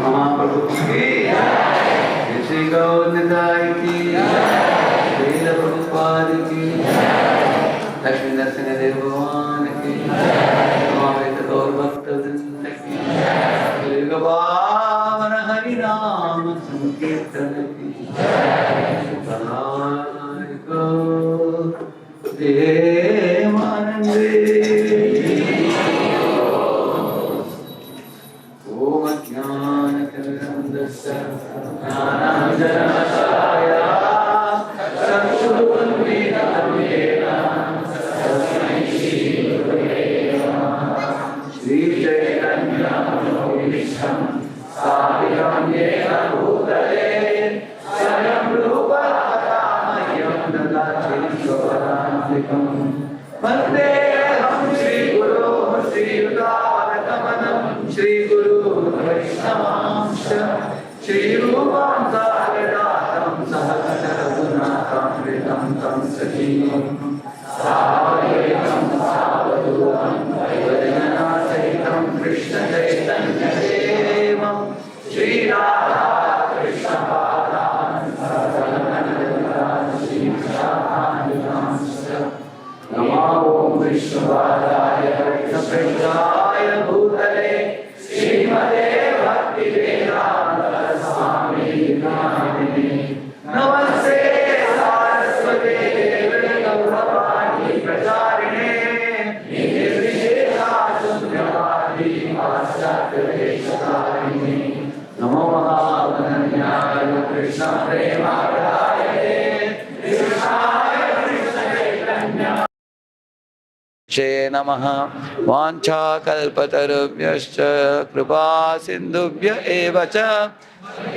महाप्रभु की श्री गौरनिताई की श्रील प्रभुपाद की लक्ष्मी नरसिंह देव भगवान की समावेश गौर भक्त वृंद की पावन हरि नाम संकीर्तन की देवानंदे ओम ज्ञानतिमिरन्धस्य ज्ञानाञ्जनशलाकया चक्षुरुन्मीलितं तस्मै श्रीगुरवे नमः श्रीचैतन्यमनोभीष्टं स्थापितं येन भूतले स्वयं रूपा मह्यं ददाति स्वपदान्तिकं वन्देऽहं श्रीगुरो श्रीयुतापदकमलं श्रीगुरु वैष्णवांश्च श्रीरूपां सागरातं सहस्ररघुनाथामृतं तं सजीवं सावधूतं सावधूतं वैजनासहितं कृष्णचैतन्यदेवं श्रीराधा कृष्णपादान् श्रीशाखान्वितांश्च नमो विष्णुपादाय कृष्णप्रेष्ठाय भूतले श्रीमते भक्तिवेदान्त स्वामी नामिने नमस्ते सारस्वते देवे गौरवाणी प्रचारिणे निर्विशेषशून्यवादी पाश्चात्यदेशकारिणे नमो महावदन्याय कृष्ण प्रेमादाय कृष्णाय कृष्ण चैतन्य चे नमः वाञ्छाकल्पतरुभ्यश्च कृपा सिन्धुभ्य एव च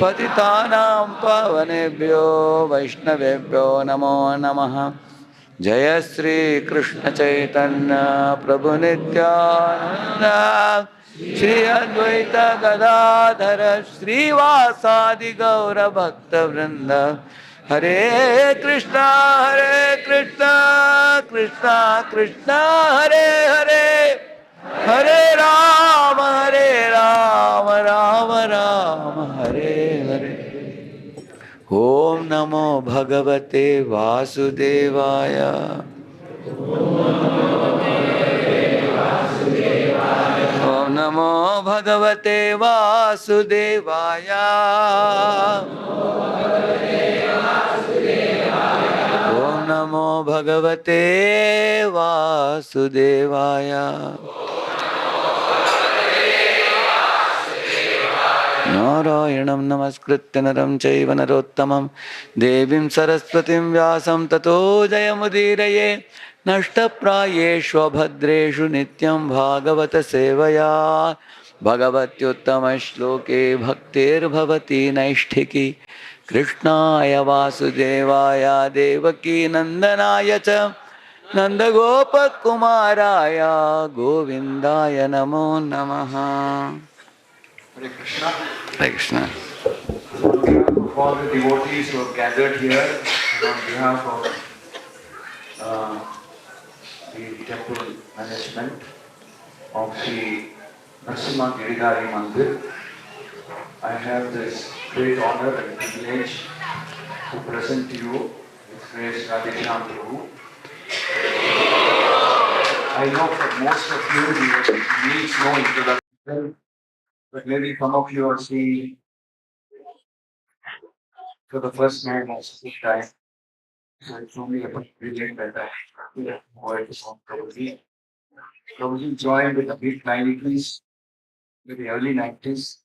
पतितानां पावनेभ्यो वैष्णवेभ्यो नमो नमः। जय श्री कृष्ण चैतन्य प्रभु नित्यानंद श्री अद्वैत गदाधर श्रीवासादि गौर भक्त वृंद हरे कृष्णा कृष्णा कृष्णा हरे हरे हरे राम राम राम हरे हरे। ओम नमो भगवते वासुदेवाय। ओम नमो भगवते वासुदेवाय। ओम नमो भगवते वासुदेवाय। नारायणं नमस्कृत्य नरं चैव नरोत्तमं देवीं सरस्वतीं व्यासं ततो जयमुदीरये। नष्टप्रायेषु भद्रेषु नित्यं भागवत सेवया भगवत्युत्तमश्लोके भक्तिर्भवति नैष्ठिकी कृष्णाय वासुदेवाय देवकी नंदनाय च नंदगोपकुमाराय गोविंदाय नमो नमः। Hare Krishna. Hare Krishna. On behalf of all the devotees who have gathered here, and on behalf of the temple management of the Narasimha Giridhari Mandir, I have this great honor and privilege to present to you His Grace Radheshyam Prabhu. I know for most of you he needs no introduction, but maybe some of you are seeing for the first time or second time. So it's only a privilege that I avoid from Prabhuji. Prabhuji joined with the mid 90s, with the early 90s,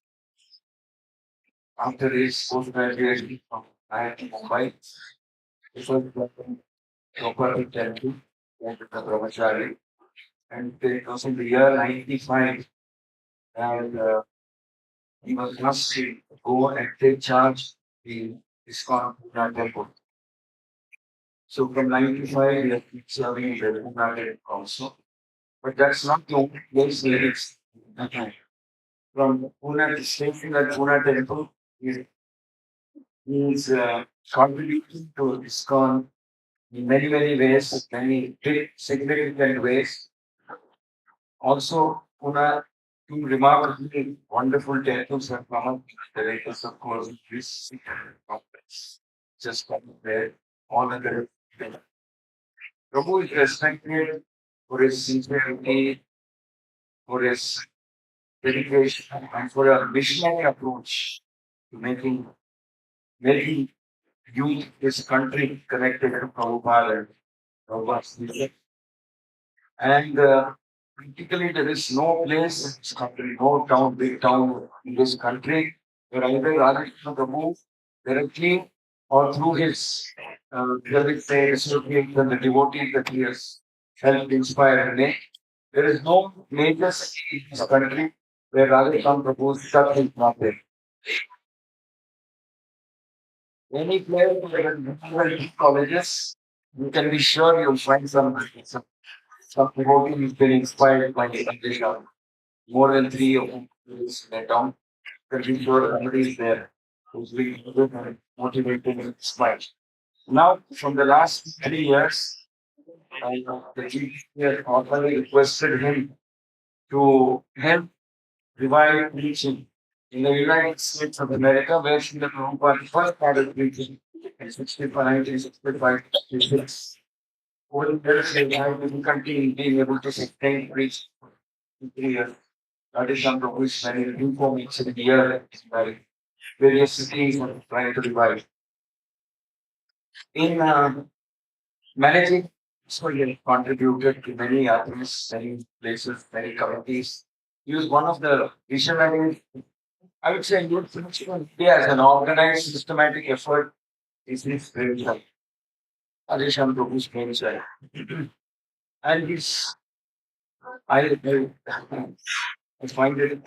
after his post-graduation from IIT Mumbai. He was proper Temple and the Brahmachari. And it was in the year 95, and he was asked to go and take charge in ISKCON Temple. So from 95, he has been serving in the Pune also. But that's not the only place where it's from Pune, station at Pune Temple, he is contributing to ISKCON in many, many ways, many big, significant ways. Also, Pune, two remarkably wonderful temples have come up. The latest, of course, this complex. Just come there, all other. Prabhu is respected for his sincerity, for his dedication, and for a missionary approach to making youth, his country connected to Prabhupada and Prabhupada's vision. And practically, there is no place in this country, no town, big town in this country where either Radheshyam Prabhu directly or through his, let me say, associates and the devotees that he has helped inspire and make, there is no major city in this country where Radheshyam Prabhu's church is not there. Any place where there are colleges, you can be sure you'll find some devotee who's been inspired by the Radheshyam. More than three of them is in a town. Can be sure somebody is there who's being motivated and inspired. Now, from the last 3 years, the chief has formally requested him to help revive preaching in the United States of America, where Srila Prabhupada first started preaching in 1965, 66. Over the years, he has difficulty in being able to sustain preaching in 3 years. Radheshyam Prabhu is very uniform each and every year by various cities and trying to revive. In managing, so he has contributed to many others, many places, many communities. He was one of the visionaries. I would say youth principle India as an organized, systematic effort is his spiritual. Radheshyam Prabhu's spiritual. And his, I find it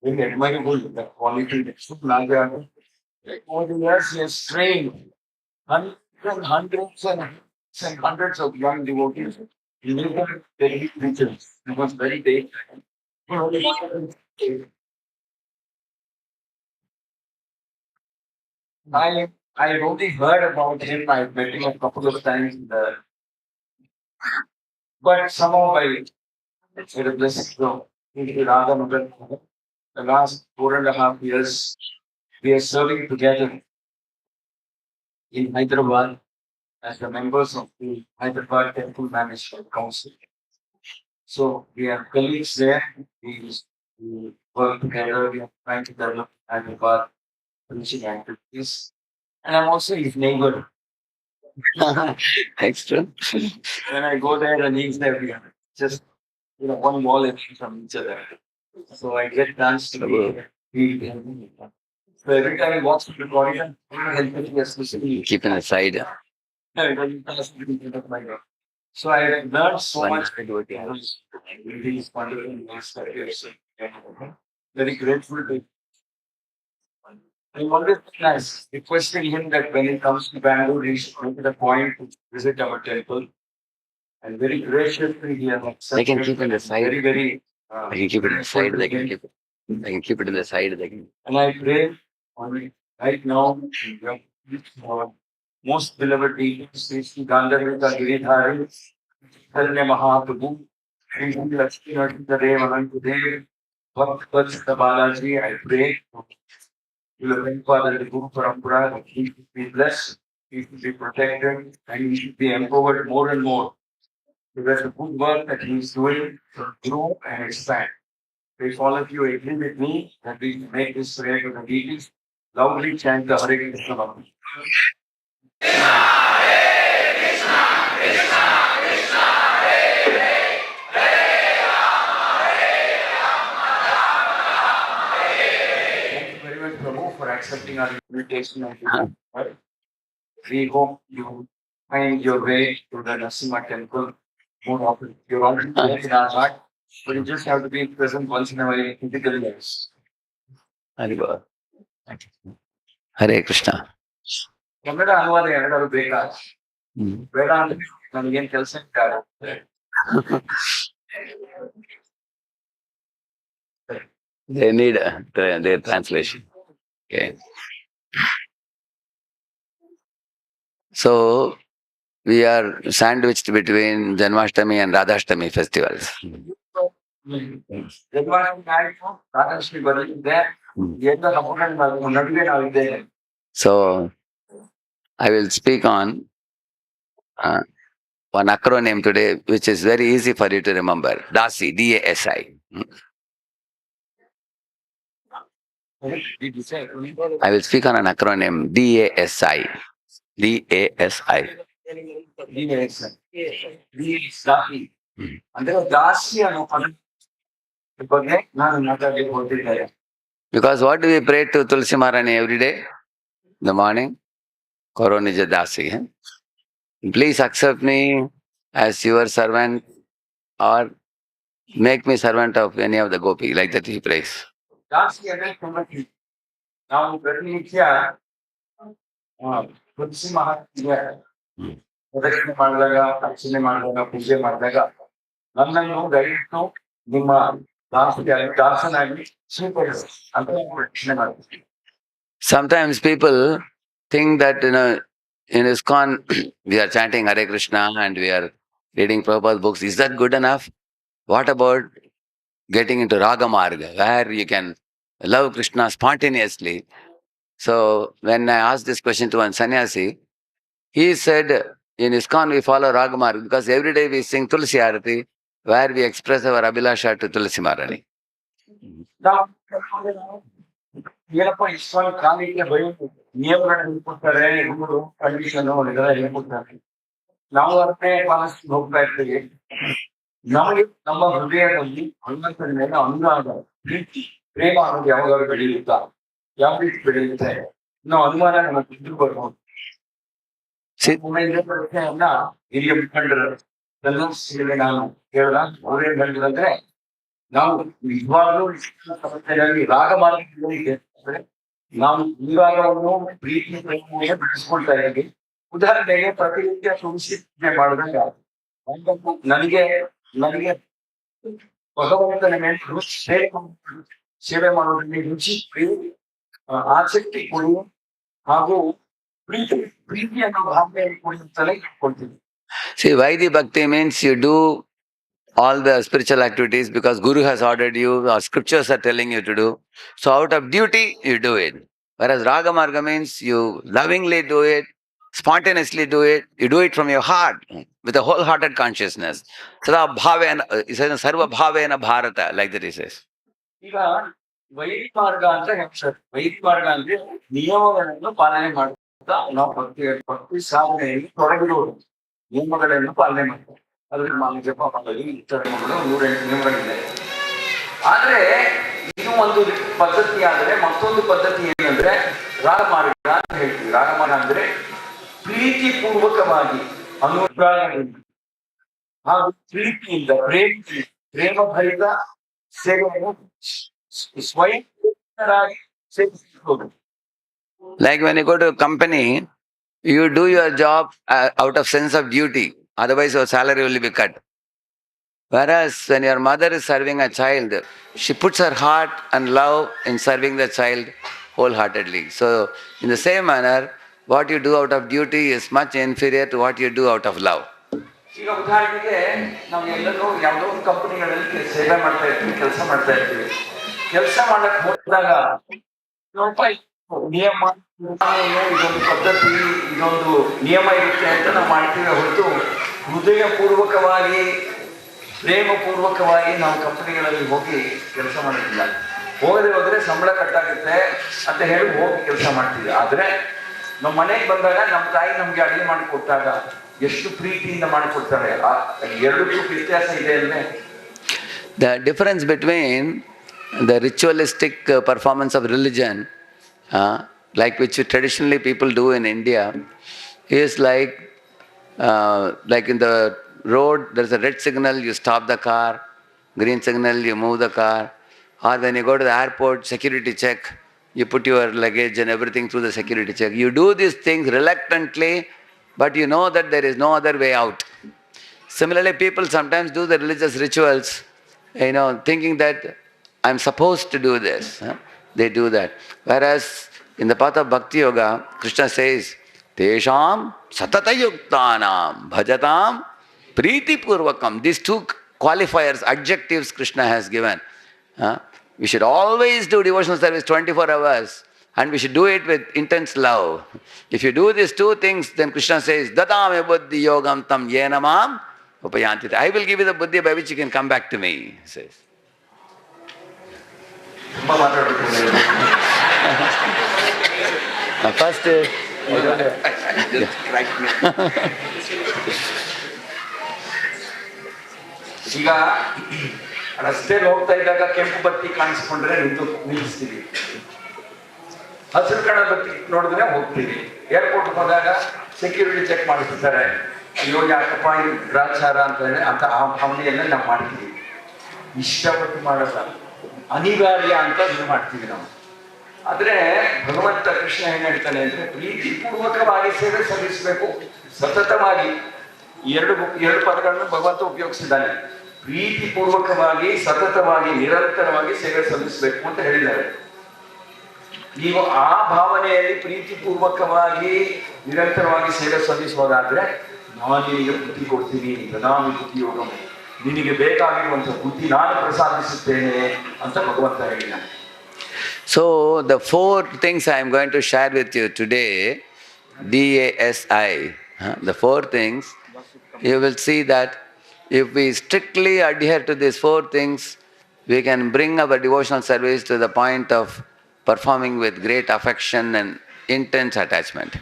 very admirable, the quality that Naga. Over the years, he has trained hundreds and hundreds of young devotees. He never daily preachers. He was very big. I I only heard about him. I met him a couple of times, but somehow by it's a blessing. So, the last 4.5 years, we are serving together in Hyderabad as the members of the Hyderabad Temple Management Council. So we are colleagues there. We work together. We are trying to develop Hyderabad preaching activities. And I'm also his neighbor. Extra. When I go there and he's there, we are just one wall away from each other. So I get chance to be him. So every time he walks through the corridor, I help him especially. Keep it aside. So I learned so much with these wonderful masters. Very grateful to him. I'm always nice, requesting him that when he comes to Bangalore, he should make it a point to visit our temple. And very graciously, he has accepted. They can keep it in the side. Very, very. They can keep it in the side. They can keep it. They can keep it in the side. They can. And I pray only right now, our most beloved deity, Sri Gandharvika Giridhari, Chaitanya Mahaprabhu, Sri Lakshmi Narasimha Anantadev, Bhakt Vatsita Balaji, I pray to the grandfather, the Guru Parampara, that he should be blessed, he should be protected, and he should be empowered more and more. Because the good work that he is doing should grow and expand. If all of you agree with me that we make this prayer to the deities, loudly chant the Hare Krishna Mantra. Thank you very much, Prabhu, for accepting our invitation. We hope you find your way to the Narasimha temple more often. You're already there in our heart, but you just have to be present once in a while in physical lives. Hare Krishna. Kannada ಅನುವಾದ ಎರಡಾದ್ರು ಬೇಕಾ? ಬೇಡ ಅಂದ್ರೆ ನನಗೇನು ಕೆಲಸ ಇಲ್ಲ. They need their translation. Okay. So we are sandwiched between Janmashtami and Radhashtami festivals. Janmashtami ಆಯ್ತು, ರಾಧಾಷ್ಟಮಿ ಬರಲಿದೆ, ಎಲ್ಲ ಹಬ್ಬಗಳ ನಡುವೆ ನಾವಿದ್ದೇವೆ. So I will speak on one acronym today, which is very easy for you to remember. DASI, D.A.S.I. I will speak on an acronym, D.A.S.I. D.A.S.I. ಅಂದ್ರೆ ದಾಸಿ ಅನ್ನೋ ಪದ ಬಗ್ಗೆ ನಾನು ಮಾತಾಡಲಿಕ್ಕೆ ಹೊರಟಿದ್ದೇನೆ. Because what do we pray to Tulsi Maharani every day? In the morning? Koronija Dasi. Please accept me as your servant or make me servant of any of the gopi, like that he prays. ದಾಸಿ ಅಂದ್ರೆ ತುಂಬಾ ನಾವು ಪ್ರತಿನಿತ್ಯ ತುಳಸಿ ಮಹಾತ್ಮೆಗೆ ಪ್ರದಕ್ಷಿಣೆ ಮಾಡಿದಾಗ, ಅರ್ಚನೆ ಮಾಡಿದಾಗ, ಪೂಜೆ ಮಾಡಿದಾಗ ನನ್ನನ್ನು ದಯವಿಟ್ಟು ನಿಮ್ಮ ದಾಸನಾಗಿ ಸ್ವೀಕರಿಸಿ ಅಂತ ಪ್ರಶ್ನೆ ಮಾಡ್ತೀನಿ. Sometimes people think that in ISKCON we are chanting Hare Krishna and we are reading Prabhupada's books. Is that good enough? What about getting into Raga Marga, where you can love Krishna spontaneously? So when I asked this question to one sannyasi, he said, in ISKCON we follow Raga Marga because every day we sing Tulsi Arati, where we express our Abhilasha to Tulsi Maharani. ಏನಪ್ಪ ISKCON ಕಾಲಿಗೆ ಬರೀ ನಿಯಮಗಳನ್ನು ಹೇಳ್ಕೊಡ್ತಾರೆ, rule condition ಇದೆಲ್ಲ ಹೇಳ್ಕೊಡ್ತಾರೆ. ನಾವು ಅದನ್ನೇ ಪಾಲಿಸ್ಕೊಂಡು ಹೋಗ್ತಾ ಇರ್ತೀವಿ. ನಮಗೆ ನಮ್ಮ ಹೃದಯದಲ್ಲಿ ಹನುಮಂತನ ಮೇಲೆ ಅನುರಾಗ, ಪ್ರೀತಿ, ಪ್ರೇಮ ಅನ್ನೋದು ಯಾವಾಗಾದ್ರೂ ಬೆಳೆಯುತ್ತಾ? ಯಾವ ರೀತಿ ಬೆಳೆಯುತ್ತೆ? ನಾವು ಅನುಮಾನ ನಮಗೆ ಇದ್ರು ಬರ್ಬೋದು. ಪ್ರಶ್ನೆಯನ್ನ ಹಿರಿಯ ಮುಖಂಡರ ನಾನು ಕೇಳಿದ ಅವ್ರೇನ್ ಹೇಳಿದ್ರಂದ್ರೆ, ನಾವು ನಿಜವಾಗ್ಲೂ ಸಮಸ್ಯೆಯಾಗಿ ರಾಗ ಮಾರ್ಗದಲ್ಲಿ ನಾವು ವಿರಾಗವನ್ನು ಪ್ರೀತಿ ಬೆಳೆಸ್ಕೊಳ್ತಾ ಇದ್ದೀವಿ. ಉದಾಹರಣೆಗೆ ಪ್ರತಿನಿತ್ಯ ತುಳಸಿ ಪೂಜೆ ಮಾಡಿದಾಗ ನನಗೆ ಭಗವಂತನ ಮೇಲೆ ಸೇವೆ ಮಾಡೋದ್ರಲ್ಲಿ ರುಚಿ, ಆಸಕ್ತಿ ಕೊಡಿ ಹಾಗೂ ಪ್ರೀತಿ ಅನ್ನೋ ಭಾವನೆಯನ್ನು ಕೊಡುತ್ತಲೇ ಇಟ್ಕೊಳ್ತೀವಿ. See, Vaidhi Bhakti means you do all the spiritual activities because Guru has ordered you, or scriptures are telling you to do. So out of duty, you do it. Whereas Raga Marga means you lovingly do it, spontaneously do it, you do it from your heart, with a wholehearted consciousness. Sada bhavena, sarva bhavena bharata, like that he says. ಈಗ ವೈದಿಕ ಮಾರ್ಗ ಅಂತ ಹೇಳ್ತಾರೆ. ವೈದಿಕ ಮಾರ್ಗ ಅಂದ್ರೆ ನಿಯಮಗಳನ್ನು ಪಾಲನೆ ಮಾಡ್ತಾ ನಾವು ಭಕ್ತಿ ಸಾಧನೆಯಲ್ಲಿ ತೊಡಗಿರುವುದು. ನಿಯಮಗಳನ್ನು ಪಾಲನೆ ಮಾಡ್ತಾರೆ. ಅದ್ರಲ್ಲಿ ಮಾನ ಜಪ ಮಾಡೋದು, ಇತರ 108 ನಿಯಮಗಳಿದೆ. ಆದ್ರೆ ಇದು ಒಂದು ಪದ್ಧತಿ. ಆದ್ರೆ ಮತ್ತೊಂದು ಪದ್ಧತಿ ಏನಂದ್ರೆ ರಾಗ ಮಾರ್ಗ ಅಂತ ಹೇಳ್ತೀವಿ. ರಾಗ ಮಾರ್ಗ ಅಂದ್ರೆ ಪ್ರೀತಿ ಪೂರ್ವಕವಾಗಿ ಅನುರಾಗದಿಂದ ಹಾಗೂ ಪ್ರೀತಿಯಿಂದ ಪ್ರೇಮ ಭರಿತ ಸೇವೆಯನ್ನು ಸ್ವಯಂರಾಗಿ ಸೇವಿಸಬಹುದು. Like when you go to a company, you do your job out of sense of duty. Otherwise, your salary will be cut. Whereas when your mother is serving a child, she puts her heart and love in serving the child wholeheartedly. So, in the same manner, what you do out of duty is much inferior to what you do out of love. ಈಗ ಉದಾಹರಣೆಗೆ ನಾವು ಎಲ್ಲರೂ ಯಾವುದೋ ಒಂದು ಕಂಪನಿಗಳಲ್ಲಿ ಸೇವೆ ಮಾಡ್ತಾ ಇರ್ತೀವಿ, ಕೆಲಸ ಮಾಡ್ತಾ ಇರ್ತೀವಿ. ಕೆಲಸ ಮಾಡಕ್ ಹೋದಾಗ ನಿಯಮ, ಇದೊಂದು ಪದ್ಧತಿ, ಇದೊಂದು ನಿಯಮ ಇರುತ್ತೆ ಅಂತ ನಾವು ಮಾಡ್ತೀವಿ ಹೊರತು ಹೃದಯ ಪೂರ್ವಕವಾಗಿ ಪ್ರೇಮ ಪೂರ್ವಕವಾಗಿ ನಾವು ಕಂಪನಿಗಳಲ್ಲಿ ಹೋಗಿ ಕೆಲಸ ಮಾಡೋದಿಲ್ಲ. ಹೋಗದೆ ಹೋದ್ರೆ ಸಂಬಳ ಕಟ್ಟಾಗುತ್ತೆ ಅಂತ ಹೇಳಿ ಹೋಗಿ ಕೆಲಸ ಮಾಡ್ತೀವಿ. ಆದ್ರೆ ನಮ್ಮ ಮನೆಗೆ ಬಂದಾಗ ನಮ್ಮ ತಾಯಿ ನಮ್ಗೆ ಅಡಿಗೆ ಮಾಡಿಕೊಟ್ಟಾಗ ಎಷ್ಟು ಪ್ರೀತಿಯಿಂದ ಮಾಡಿಕೊಡ್ತಾರೆ. ಎರಡಕ್ಕೂ ವ್ಯತ್ಯಾಸ ಇದೆ ಅಂದ್ರೆ The difference between the ritualistic performance of religion, like which traditionally people do in India, is like in the road, there's a red signal, you stop the car, green signal, you move the car, or when you go to the airport, security check, you put your luggage and everything through the security check. You do these things reluctantly, but you know that there is no other way out. Similarly, people sometimes do the religious rituals, thinking that I'm supposed to do this. They do that. Whereas in the path of Bhakti Yoga, Krishna says, Tesham satatayuktanam bhajatam priti purvakam. These two qualifiers, adjectives Krishna has given. We should always do devotional service 24 hours and we should do it with intense love. If you do these two things, then Krishna says, Dadame buddhi yogam tam yenamam upayanti. I will give you the buddhi by which you can come back to me, he says. First, ಈಗ ರಸ್ತೆಯಲ್ಲಿ ಹೋಗ್ತಾ ಇದ್ದಾಗ ಕೆಂಪು ಬತ್ತಿ ಕಾಣಿಸ್ಕೊಂಡ್ರೆ ನಿಲ್ಲಿಸ್ತೀವಿ, ಹಸಿರು ಕಣ ಬತ್ತಿ ನೋಡಿದ್ರೆ ಹೋಗ್ತೀವಿ. ಏರ್ಪೋರ್ಟ್ ಹೋದಾಗ ಸೆಕ್ಯೂರಿಟಿ ಚೆಕ್ ಮಾಡಿಸ್ತಾರೆ, ಅಯ್ಯೋ ಯಾಕಪ್ಪ ಇದು ಗ್ರಾಚಾರ ಅಂತ ಅಂತ ಆ ಭಾವನೆಯನ್ನ ನಾವು ಮಾಡ್ತೀವಿ. ಇಷ್ಟಪಟ್ಟು ಮಾಡಲ್ಲ, ಅನಿವಾರ್ಯ ಅಂತ ಇದನ್ನು ಮಾಡ್ತೀವಿ ನಾವು. ಆದ್ರೆ ಭಗವಂತ ಕೃಷ್ಣ ಏನ್ ಹೇಳ್ತಾನೆ ಅಂದ್ರೆ ಪ್ರೀತಿ ಪೂರ್ವಕವಾಗಿ ಸೇವೆ ಸಲ್ಲಿಸಬೇಕು, ಸತತವಾಗಿ. ಎರಡು ಪದಗಳನ್ನು ಭಗವಂತ ಉಪಯೋಗಿಸಿದ್ದಾನೆ. ಪ್ರೀತಿ ಪೂರ್ವಕವಾಗಿ, ಸತತವಾಗಿ, ನಿರಂತರವಾಗಿ ಸೇವೆ ಸಲ್ಲಿಸಬೇಕು ಅಂತ ಹೇಳಿದ್ದಾರೆ. ನೀವು ಆ ಭಾವನೆಯಲ್ಲಿ ಪ್ರೀತಿ ಪೂರ್ವಕವಾಗಿ ನಿರಂತರವಾಗಿ ಸೇವೆ ಸಲ್ಲಿಸುವುದಾದ್ರೆ ನಾನು ನಿನಗೆ ಬುದ್ಧಿ ಕೊಡ್ತೀನಿ, ನಾನು ಬುದ್ಧಿ ಯೋಗ, ನಿನಗೆ ಬೇಕಾಗಿರುವಂತಹ ಬುದ್ಧಿ ನಾನು ಪ್ರಸಾದಿಸುತ್ತೇನೆ ಅಂತ ಭಗವಂತ ಹೇಳಿದ್ದಾನೆ. So the four things I am going to share with you today, D.A.S.I, the four things, you will see that if we strictly adhere to these four things, we can bring our devotional service to the point of performing with great affection and intense attachment.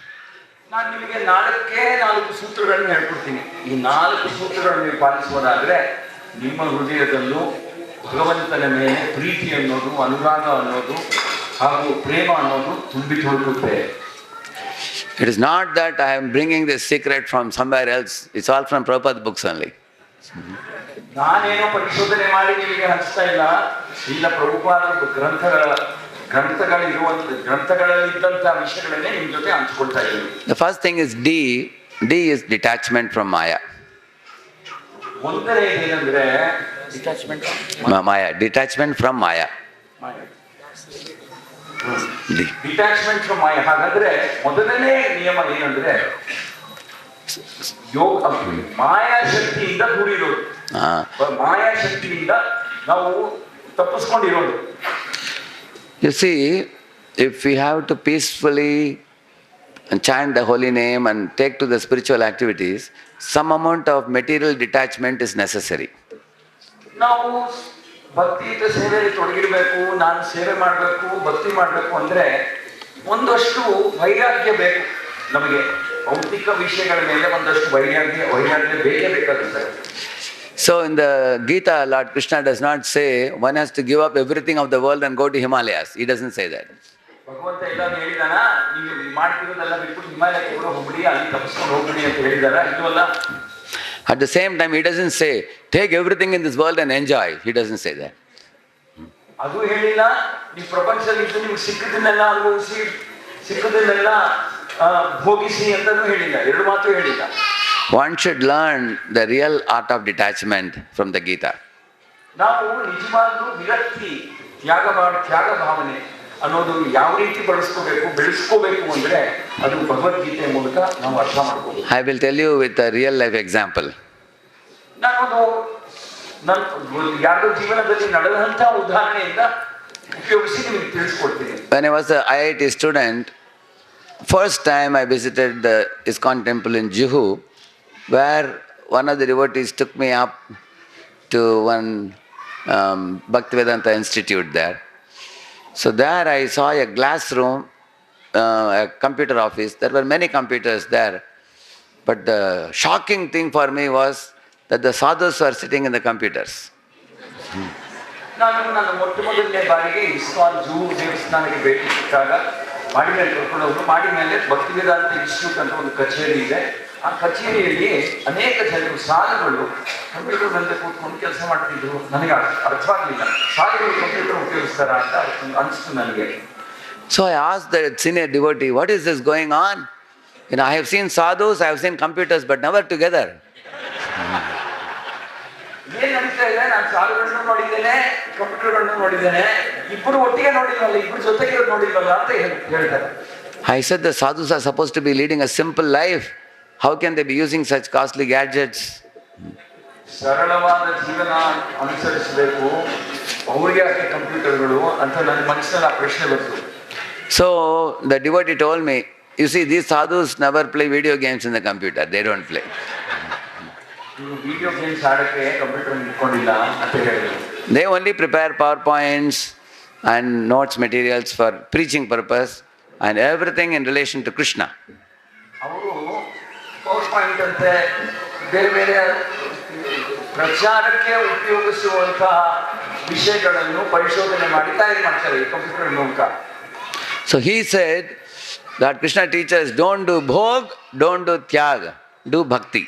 ನಾನು ನಿಮಗೆ ನಾಲ್ಕು ಸೂತ್ರಗಳನ್ನು ಹೇಳ್ಕೊಡ್ತೀನಿ. ಈ 4 ಸೂತ್ರಗಳನ್ನು ನೀವು ಪಾಲಿಸುವುದಾದ್ರೆ ನಿಮ್ಮ ಹೃದಯದಲ್ಲೂ ಭಗವಂತನ ಮೇಲೆ ಪ್ರೀತಿ ಅನ್ನೋದು, ಅನುರಾಗ ಅನ್ನೋದು ಹಾಗೂ ಪ್ರೇಮ ಅನ್ನೋದು ತುಂಬಿ ತುಳುಕುತ್ತೆ. It is not that I am bringing this secret from somewhere else. It's all from Prabhupada's books only. ನಾನೇನೋ ಪರಿಶೋಧನೆ ಮಾಡಿ ನಿಮಗೆ ಹಂಚ್ತಾ ಇಲ್ಲ. ಪ್ರಭುಪಾದ ಗ್ರಂಥಗಳಲ್ಲಿದ್ದಂತಹ ವಿಷಯಗಳನ್ನೇ ನಿಮ್ಮ ಜೊತೆ ಹಂಚ್ಕೊಳ್ತಾ ಇದ್ದೀನಿ. The first thing is D. D is detachment from Maya. ಒಂದನೇ ಏನಂದ್ರೆ Maya. Detachment from Maya. Detachment from Maya. ಹಾಗಾದ್ರೆ ಮೊದಲನೇ ನಿಯಮ ಏನಂದ್ರೆ ಯೋಗ ಮಾಯಾ ಶಕ್ತಿಯಿಂದ ದೂರಿರೋದು. ಮಾಯಾ ಶಕ್ತಿಯಿಂದ ನಾವು ತಪ್ಪಿಸ್ಕೊಂಡಿರೋದು. You see, if we have to peacefully chant the holy name and take to the spiritual activities, some amount of material detachment is necessary. ನಾವು ಭಕ್ತಿಯುತ ಸೇವೆಯಲ್ಲಿ ತೊಡಗಿರ್ಬೇಕು, ನಾನು ಸೇವೆ ಮಾಡಬೇಕು, ಭಕ್ತಿ ಮಾಡಬೇಕು ಅಂದ್ರೆ ಒಂದಷ್ಟು ವೈರಾಗ್ಯ ಬೇಕು ನಮಗೆ. ಭೌತಿಕ ವಿಷಯಗಳ ಮೇಲೆ ಒಂದಷ್ಟು ವೈರಾಗ್ಯ ಬೇಕೇ ಬೇಕಾಗುತ್ತೆ. So in the Gita, Lord Krishna does not say one has to give up everything of the world and go to Himalayas. He doesn't say that. ಭಗವಂತ ಎಲ್ಲಾನು ಹೇಳಿದಾನ, ನೀವು ಮಾಡ್ತಿರೋದೆಲ್ಲ ಬಿಟ್ಬಿಟ್ಟು ಹಿಮಾಲಯಕ್ಕೆ ಹೋಗ್ಬಿಡಿ, ಅಲ್ಲಿ ತಪ್ಪಿಸ್ಕೊಂಡು ಹೋಗ್ಬಿಡಿ ಅಂತ ಹೇಳಿದಾರ? ಇಲ್ವಲ್ಲ. At the same time, he doesn't say, take everything in this world and enjoy. He doesn't say that. ಅದು ಹೇಳಿಲ್ಲ, ಈ ಪ್ರಪಂಚದಲ್ಲಿ ನಿಮ್ಗೆ ಸಿಕ್ಕದನ್ನೆಲ್ಲ ಅನುಭವಿಸಿ, ಸಿಕ್ಕದನ್ನೆಲ್ಲ ಭೋಗಿಸಿ ಅಂತಲೂ ಹೇಳಿಲ್ಲ. ಎರಡು ಮಾತು ಹೇಳಿಲ್ಲ. One should learn the real art of detachment from the Gita. ನಾವು ನಿಜವಾಗ್ಲೂ ವಿರಕ್ತಿ, ತ್ಯಾಗ ಭಾವನೆ ಅನ್ನೋದು ಯಾವ ರೀತಿ ಬೆಳೆಸ್ಕೋಬೇಕು ಅಂದ್ರೆ ಅದು ಭಗವದ್ಗೀತೆ ಮೂಲಕ ನಾವು ಅರ್ಥ ಮಾಡ್ಕೋಬೇಕು. I will tell you with a real life example. ನಾನು ಯಾರ್ದೋ ಜೀವನದಲ್ಲಿ ನಡೆದಂತ ಉದಾಹರಣೆಯಿಂದ ಉಪಯೋಗಿಸಿ ನಿಮಗೆ ತಿಳಿಸ್ಕೊಡ್ತೀನಿ. When I was an IIT student, first time I visited the ISKCON temple in Juhu, where one of the devotees took me up to one Bhaktivedanta institute there. So there I saw a glass room, a computer office. There were many computers there. But the shocking thing for me was that the sadhus were sitting in the computers. ನಾನು ನನ್ನ ಮೊಟ್ಟ ಮೊದಲನೇ ಬಾರಿಗೆ ISKCON ಜೂಹು ದೇವಸ್ಥಾನಕ್ಕೆ ಭೇಟಿ ಸಿಕ್ಕಾಗ ಮಾಡಿಮೇಲೆ ಕರ್ಕೊಂಡು ಹೋದ್ರು. ಮಾಡಿಮೇಲೆ ಭಕ್ತಿವೇದಾಂತ ಇನ್ಸ್ಟಿಟ್ಯೂಟ್ ಅಂತ ಒಂದು ಕಚೇರಿ ಇದೆ. ಆ ಕಚೇರಿಯಲ್ಲಿ ಅನೇಕ ಜನರು ಸಾಧುಗಳು ಕಂಪ್ಯೂಟರ್ ಮುಂದೆ ಕೂತ್ಕೊಂಡು ಕೆಲಸ ಮಾಡ್ತಿದ್ರು. ನನಗೆ ಅರ್ಥವಾಗಲಿಲ್ಲ, ಸಾಧುಗಳು ಕಂಪ್ಯೂಟರ್ ಉಪಯೋಗಿಸ್ತಾರ ಅಂತ ಅನಿಸ್ತು ನನಗೆ. So I asked the senior devotee, what is this going on? I have seen sadhus, I have seen computers, but never together. ಏನ್ ನಡೀತಾ ಇದೆ? ನಾನು ಸಾಧುಗಳನ್ನು ನೋಡಿದ್ದೇನೆ, ಕಂಪ್ಯೂಟರ್ಗಳನ್ನು ನೋಡಿದ್ದೇನೆ, ಇಬ್ಬರು ಒಟ್ಟಿಗೆ ನೋಡಿಲ್ವಲ್ಲ, ಇಬ್ಬರು ಜೊತೆಗೆ ನೋಡಿಲ್ವಲ್ಲ ಅಂತ ಹೇಳ್ತಾರೆ. I said the sadhus are supposed to be leading a simple life. How can they be using such costly gadgets? ಸರಳವಾದ ಜೀವನ ಅನುಸರಿಸಬೇಕು, ಅವ್ರಿಗೆ ಯಾಕೆ ಕಂಪ್ಯೂಟರ್ಗಳು ಅಂತ ನನ್ನ ಮನಸ್ಸಿನಲ್ಲಿ ಆ ಪ್ರಶ್ನೆ ಬಂತು. So the devotee told me, you see, these sadhus never play video games in the computer. They don't play. Video games ಆಡಕ್ಕೆ ಕಂಪ್ಯೂಟರ್ ಇಟ್ಕೊಂಡಿಲ್ಲ ಅಂತ ಹೇಳಿದ್ರು. They only prepare PowerPoints and notes materials for preaching purpose and everything in relation to Krishna. ಅವರು power point ಅಂತೆ ಬೇರೆ ಬೇರೆ ಪ್ರಚಾರಕ್ಕೆ ಉಪಯೋಗಿಸುವಂತಹ ವಿಷಯಗಳನ್ನು ಪರಿಶೋಧನೆ ಮಾಡಿ ತಯಾರಿ ಮಾಡ್ತಾರೆ ಈ ಕಂಪ್ಯೂಟರ್ ಮೂಲಕ. So he said that Krishna teaches, don't do bhog, don't do tyag, do bhakti.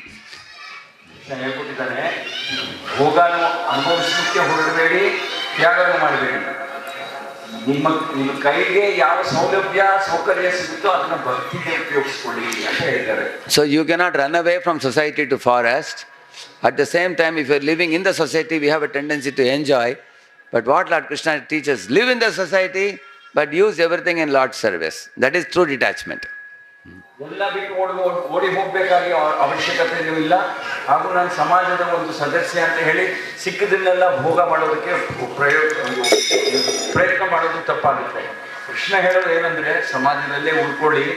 ಹೇಳ್ಕೊಟ್ಟಿದ್ದಾನೆ, ಭೋಗನು ಅನುಭವಿಸಲಿಕ್ಕೆ ಹೊರಡಬೇಡಿ, ತ್ಯಾಗವನ್ನು ಮಾಡಬೇಡಿ. ನಿಮ್ಮ ಕೈಗೆ ಯಾವ ಸೌಲಭ್ಯ ಸೌಕರ್ಯ ಸಿಗುತ್ತೋ ಅದನ್ನ ಭಕ್ತಿಗೆ ಉಪಯೋಗಿಸ್ಕೊಳ್ಳಿ ಅಂತ ಹೇಳಿದ್ದಾರೆ. So you cannot run away from society to forest. At the same time, if you are living in the society, we have a tendency to enjoy. But what Lord Krishna teaches, live in the society, but use everything in Lord's service. That is true detachment. ಎಲ್ಲ ಬಿಟ್ಟು ಓಡಿ ಹೋಗ್ಬೇಕಾಗಿ ಅವಶ್ಯಕತೆಯೂ ಇಲ್ಲ. ಹಾಗೂ ನಾನು ಸಮಾಜದ ಒಂದು ಸದಸ್ಯ ಅಂತ ಹೇಳಿ ಸಿಕ್ಕದನ್ನೆಲ್ಲ ಭೋಗ ಮಾಡೋದಕ್ಕೆ ಪ್ರಯತ್ನ ಮಾಡೋದು ತಪ್ಪಾಗುತ್ತೆ. ಕೃಷ್ಣ ಹೇಳೋದು ಏನಂದ್ರೆ, ಸಮಾಜದಲ್ಲೇ ಉಳ್ಕೊಳ್ಳಿ,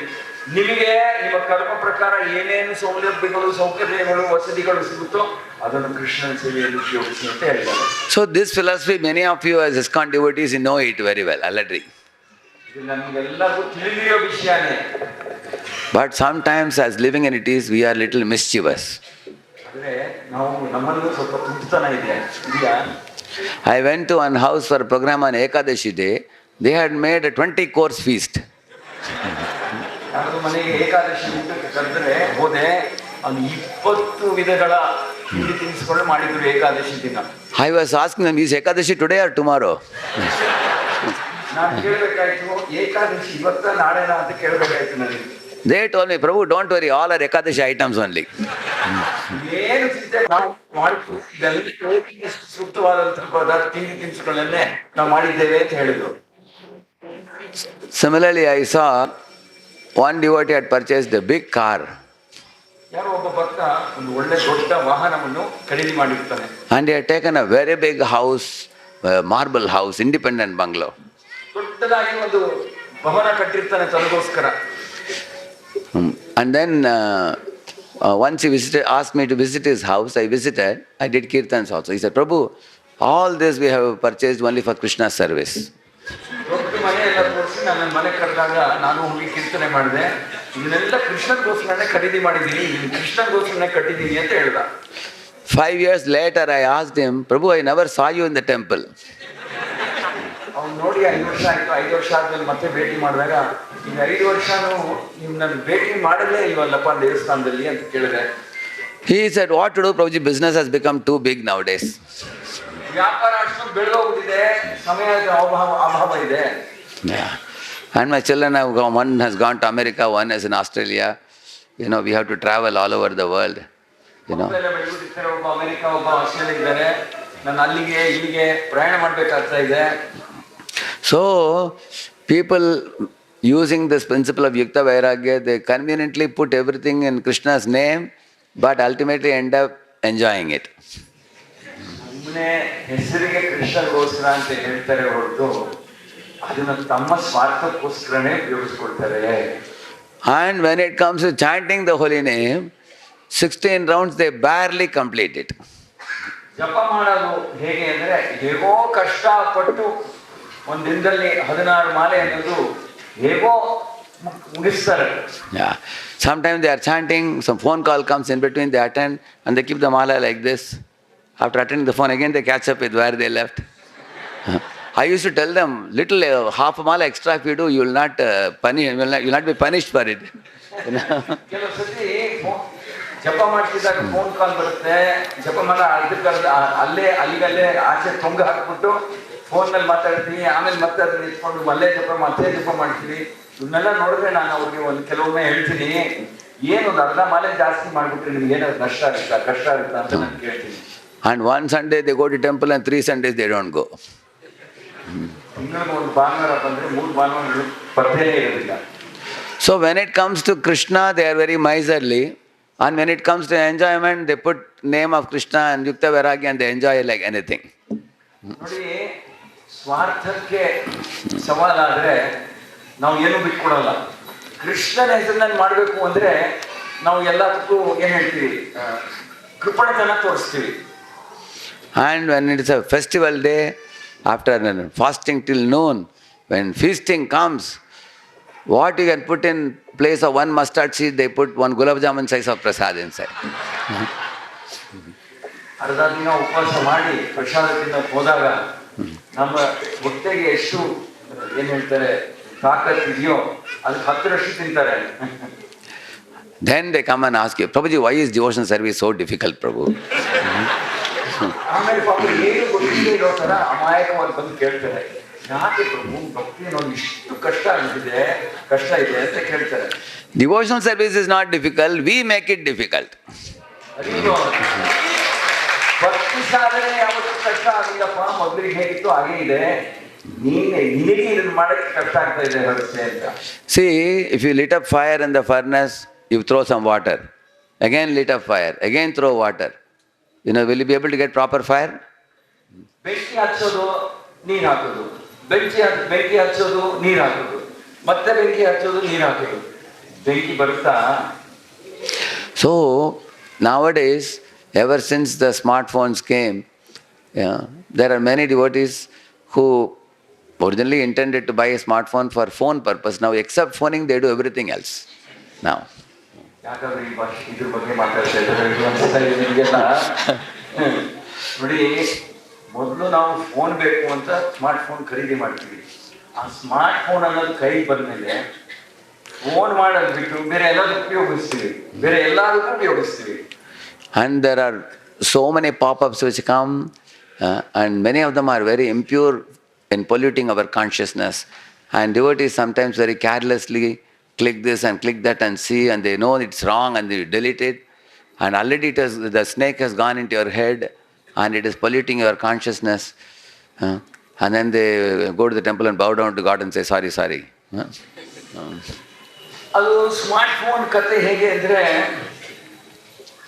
ನಿಮಗೆ ನಿಮ್ಮ ಕರ್ಮ ಪ್ರಕಾರ ಏನೇನು ಸೌಲಭ್ಯಗಳು ಸೌಕರ್ಯಗಳು ವಸತಿಗಳು ಸಿಗುತ್ತೋ ಅದನ್ನು ಕೃಷ್ಣನ ಸೇವೆಯಲ್ಲಿ ಉಪಯೋಗಿಸಿ ಅಂತ ಹೇಳಿದ್ದಾರೆ. So this philosophy, many of you as ISKCON devotees, you know it very well already. ಇದು ನಮಗೆಲ್ಲರಿಗೂ ತಿಳಿದಿರೋ ವಿಷಯನೇ. But sometimes as living entities, we are little mischievous. ಆದರೆ ನಾವು ನಮ್ಮಲ್ಲೂ ಸ್ವಲ್ಪ ತುಂಟತನ ಇದೆಯಾ? I went to one house for a program on Ekadashi day. They had made a 20-course feast. ಯಾರು ಮನೆಗೆ ಏಕಾದಶಿ ಊಟಕ್ಕೆ ಕರೆದ್ರೆ ಹೋದೆ, ಅಲ್ಲಿ 20 ವಿಧಗಳ ತಿಂಡಿ ತಿನಿಸುಗಳು ಮಾಡಿದ್ರು ಏಕಾದಶಿ ದಿನ. I was asking them, is Ekadashi today or tomorrow? ನಾನು ಕೇಳಬೇಕಾಯ್ತು, ಏಕಾದಶಿ ಇವತ್ತ ನಾಳೆನಾ ಅಂತ ಕೇಳಬೇಕಾಯ್ತು ನನಗೆ. They told me, Prabhu, don't worry, all are Ekadashi items only. ಏನು ಚಿಂತೆ ನಾವು ಮಾಡಿದ್ದು, ಸೂಕ್ತವಾದಂತಹ ಪದಾರ್ಥ ತಿಂಡಿ ತಿನಿಸುಗಳನ್ನೇ ನಾವು ಮಾಡಿದ್ದೇವೆ ಅಂತ ಹೇಳಿದ್ರು. Similarly, I saw one devotee had purchased a big car. ಯಾರೋ ಒಬ್ಬ ಭಕ್ತ ಒಂದು ಒಳ್ಳೆ ದೊಡ್ಡ ವಾಹನವನ್ನು ಖರೀದಿ ಮಾಡಿರ್ತಾನೆ. And he had taken a very big house, a marble house, independent bungalow. ದೊಡ್ಡದಾಗಿ ಒಂದು ಭವನ ಕಟ್ಟಿರ್ತಾನೆ ತನಗೋಸ್ಕರ. And then once he asked me to visit his house, I visited. I did kirtans also. He said, Prabhu, all this we have purchased only for Krishna's service. ದೊಡ್ಡ ಮನೆ ಎಲ್ಲ ತೋರಿಸಿ ನನ್ನ ಮನೆ ಕರೆದಾಗ ನಾನು ಹೋಗಿ ಕೀರ್ತನೆ ಮಾಡಿದೆ. ಇದನ್ನೆಲ್ಲ ಕೃಷ್ಣಗೋಸ್ಕರನೇ ಖರೀದಿ ಮಾಡಿದ್ದೀನಿ, ಕೃಷ್ಣಗೋಸ್ಕರನೇ ಕಟ್ಟಿದ್ದೀನಿ ಅಂತ ಹೇಳ್ದ. 5 years later, I asked him, Prabhu, I never saw you in the temple. ಅವ್ನು ನೋಡಿ 5 ವರ್ಷ ಆಯ್ತು. 5 ವರ್ಷ ಆದ್ಮೇಲೆ ಮತ್ತೆ ಭೇಟಿ ಮಾಡಿದಾಗ, ಈಗ 5 ವರ್ಷನೂ ನೀವು ನನ್ನ ಭೇಟಿ ಮಾಡಲೇ ಇಲ್ವಲ್ಲಪ್ಪ ದೇವಸ್ಥಾನದಲ್ಲಿ ಅಂತ ಕೇಳಿದೆ. He said, what to do, Prabhuji, business has become too big nowadays. ವ್ಯಾಪಾರ ಅಷ್ಟೊಂದು ಬೆಳೆದೋಗ್ಬಿಟ್ಟಿದೆ, ಸಮಯದ ಅಭಾವ ಇದೆ. Yeah. And my children have gone, one has gone to America, one is in Australia. We have to travel all over the world. ಮಕ್ಕಳೆಲ್ಲ ಬೆಳೆದ್ಬಿಟ್ಟಿರ್ತಾರೆ, ಒಬ್ಬ America, ಒಬ್ಬ Australia ಇದ್ದಾರೆ. ನಾನು ಅಲ್ಲಿಗೆ ಇಲ್ಲಿಗೆ ಪ್ರಯಾಣ ಮಾಡ್ಬೇಕಾಗ್ತಾ ಇದೆ. So, people using this principle of Yukta Vairagya, they conveniently put everything in Krishna's name, but ultimately end up enjoying it. ಸುಮ್ಮನೆ ಹೆಸರಿಗೆ ಕೃಷ್ಣಗೋಸ್ಕರ ಅಂತ ಹೇಳ್ತಾರೆ ಹೊರತು ಅದನ್ನ ತಮ್ಮ ಸ್ವಾರ್ಥಕ್ಕೋಸ್ಕರನೇ ಉಪಯೋಗಿಸ್ಕೊಳ್ತಾರೆ. And when it comes to chanting the holy name, 16 rounds they barely complete it. ಜಪ ಮಾಡೋದು ಹೇಗೆ ಅಂದ್ರೆ, ಹೇಗೋ ಕಷ್ಟಪಟ್ಟು ಒಂದು ದಿನದಲ್ಲಿ 16 ಮಾಲೆ ಅನ್ನೋದು ಹೇಗೋ ಮುಗಿಸ್ತಾರೆ. Yeah. Sometimes they are chanting, some phone call comes in between, they attend and they keep the mala like this. After attending the phone again, they catch up with where they left. I used to tell them, little half a mala extra if you do, you will not be punished for it. ಕೆಲವು ಸತಿ ಜಪ ಮಾಡ್ತಿದ್ದಾಗ phone call ಬರುತ್ತೆ, ಜಪ ಮಾಲ ಅಲ್ಲಿಗಲ್ಲೇ ಆಚೆ ತೊಂಗ ಹಾಕ್ಬಿಟ್ಟು ಫೋನ್ನಲ್ಲಿ ಮಾತಾಡ್ತೀವಿ, ಆಮೇಲೆ ಮತ್ತೆ ಅದನ್ನ ಇಟ್ಕೊಂಡು ಮಲ್ಲೇ ಜಪ ಮಾಡ್ತೀವಿ. ಇವನ್ನೆಲ್ಲ ನೋಡಿದ್ರೆ ನಾನು ಅವ್ರಿಗೆ ಕೆಲವೊಮ್ಮೆ ಹೇಳ್ತೀನಿ, ಏನೊಂದು ಅರ್ಧ ಮಾಲೆ ಜಾಸ್ತಿ ಮಾಡ್ಬಿಟ್ರೆ ನಿಮ್ಗೆ ಏನಾದ್ರು ಕಷ್ಟ ಆಗುತ್ತಾ ಅಂತ ನಾನು ಕೇಳ್ತೀನಿ. And one Sunday they go to temple and 3 Sundays they don't go. ತಿಂಗಳಿಗೆ ಒಂದು ಭಾನುವಾರ ಬಂದ್ರೆ 3 ಭಾನುವಾರಗಳು ಪದ್ಧತಿಯೇ ಇರೋದಿಲ್ಲ. So when it comes to Krishna, they are very miserly. And when it comes to enjoyment, they put name of Krishna and Yukta Vairagya and they enjoy like anything. ನೋಡಿ, ಸ್ವಾರ್ಥಕ್ಕೆ ಸವಾಲಾದ್ರೆ ನಾವು ಏನು ಬಿಟ್ಕೊಡಲ್ಲ. ಕೃಷ್ಣನ ಹೆಸರಿನಲ್ಲಿ ಮಾಡಬೇಕು ಅಂದ್ರೆ ನಾವು ಎಲ್ಲದಕ್ಕೂ ಏನ್ ಹೇಳ್ತೀವಿ, ಕೃಪಣತನ ತೋರಿಸ್ತೀವಿ. And when it is a festival day, after fasting till noon, when feasting comes, what you can put in place of one mustard seed, they put one gulab jamun size of prasad inside. ಅರ್ಧ ದಿನ ಉಪವಾಸ ಮಾಡಿ ಪ್ರಸಾದ ತಿನ್ನಕ್ಕೆ ಹೋದಾಗ ನಮ್ಮ ಹೊಟ್ಟೆಗೆ ಎಷ್ಟು ಏನ್ ಹೇಳ್ತಾರೆ ತಾಕತ್ ಇದೆಯೋ ಅದಕ್ಕೆ 10ರಷ್ಟು ತಿಂತಾರೆ. Then they come and ask you, Prabhuji, why is devotional service so difficult, Prabhu? ಆಮೇಲೆ ಪಾಪ ಏನು ಗೊತ್ತಿಲ್ಲದೆ ಇರೋ ತರ ಅಮಾಯಕವಾಗಿ ಬಂದು ಕೇಳ್ತಾರೆ, ಯಾಕೆ ಪ್ರಭು ಭಕ್ತಿ ಅನ್ನೋದು ಇಷ್ಟು ಕಷ್ಟ ಇದೆ ಅಂತ ಕೇಳ್ತಾರೆ. Devotional service is not difficult, we make it difficult. ಭಕ್ತಿ ಸಾಧನೆ ಯಾವತ್ತೂ ಕಷ್ಟ ಆಗಿಲ್ಲಪ್ಪ, ಮೊದಲಿಗೆ ಹೇಗಿತ್ತು ಹಾಗೇ ಇದೆ, ನಿನಗೆ ಇದನ್ನು ಮಾಡಕ್ಕೆ ಕಷ್ಟ ಆಗ್ತಾ ಇದೆ ಹೊರತೆ ಅಂತ. See, if you lit up fire in the furnace, you throw some water. Again lit up fire, again throw water. Will you be able to get proper fire? ಬೆಂಕಿ ಹಚ್ಚೋದು, ನೀರು ಹಾಕೋದು, ಬೆಂಕಿ ಹಚ್ಚೋದು, ನೀರು ಹಾಕೋದು, ಮತ್ತೆ ಬೆಂಕಿ ಹಚ್ಚೋದು, ನೀರು ಹಾಕೋದು, ಬೆಂಕಿ ಬರುತ್ತಾ? So nowadays, ever since the smartphones came, there are many devotees who originally intended to buy a smartphone for phone purpose. Now, except phoning, they do everything else. Now. ಯಾಕಂದ್ರೆ ಇದ್ರ ಬಗ್ಗೆ ಮಾತಾಡ್ತಾ ಇದ್ದಾರೆ ನಿಮಗೆಲ್ಲ. ನೋಡಿ, ಮೊದಲು ನಾವು ಫೋನ್ ಬೇಕು ಅಂತ ಸ್ಮಾರ್ಟ್ ಫೋನ್ ಖರೀದಿ ಮಾಡ್ತೀವಿ. ಆ ಸ್ಮಾರ್ಟ್ ಫೋನ್ ಅನ್ನೋದು ಕೈ ಬಂದ್ಮೇಲೆ ಫೋನ್ ಮಾಡೋದು ಬಿಟ್ಟು ಬೇರೆ ಎಲ್ಲದಕ್ಕೂ ಉಪಯೋಗಿಸ್ತೀವಿ. And there are so many pop-ups which come, and many of them are very impure in polluting our consciousness. And devotees sometimes very carelessly click this and click that and see, and they know it's wrong and they delete it. And already the snake has gone into your head and it is polluting your consciousness. And then they go to the temple and bow down to God and say, sorry. ಅದು smart phone ಕತೆ ಹೇಗೆ ಅಂದರೆ,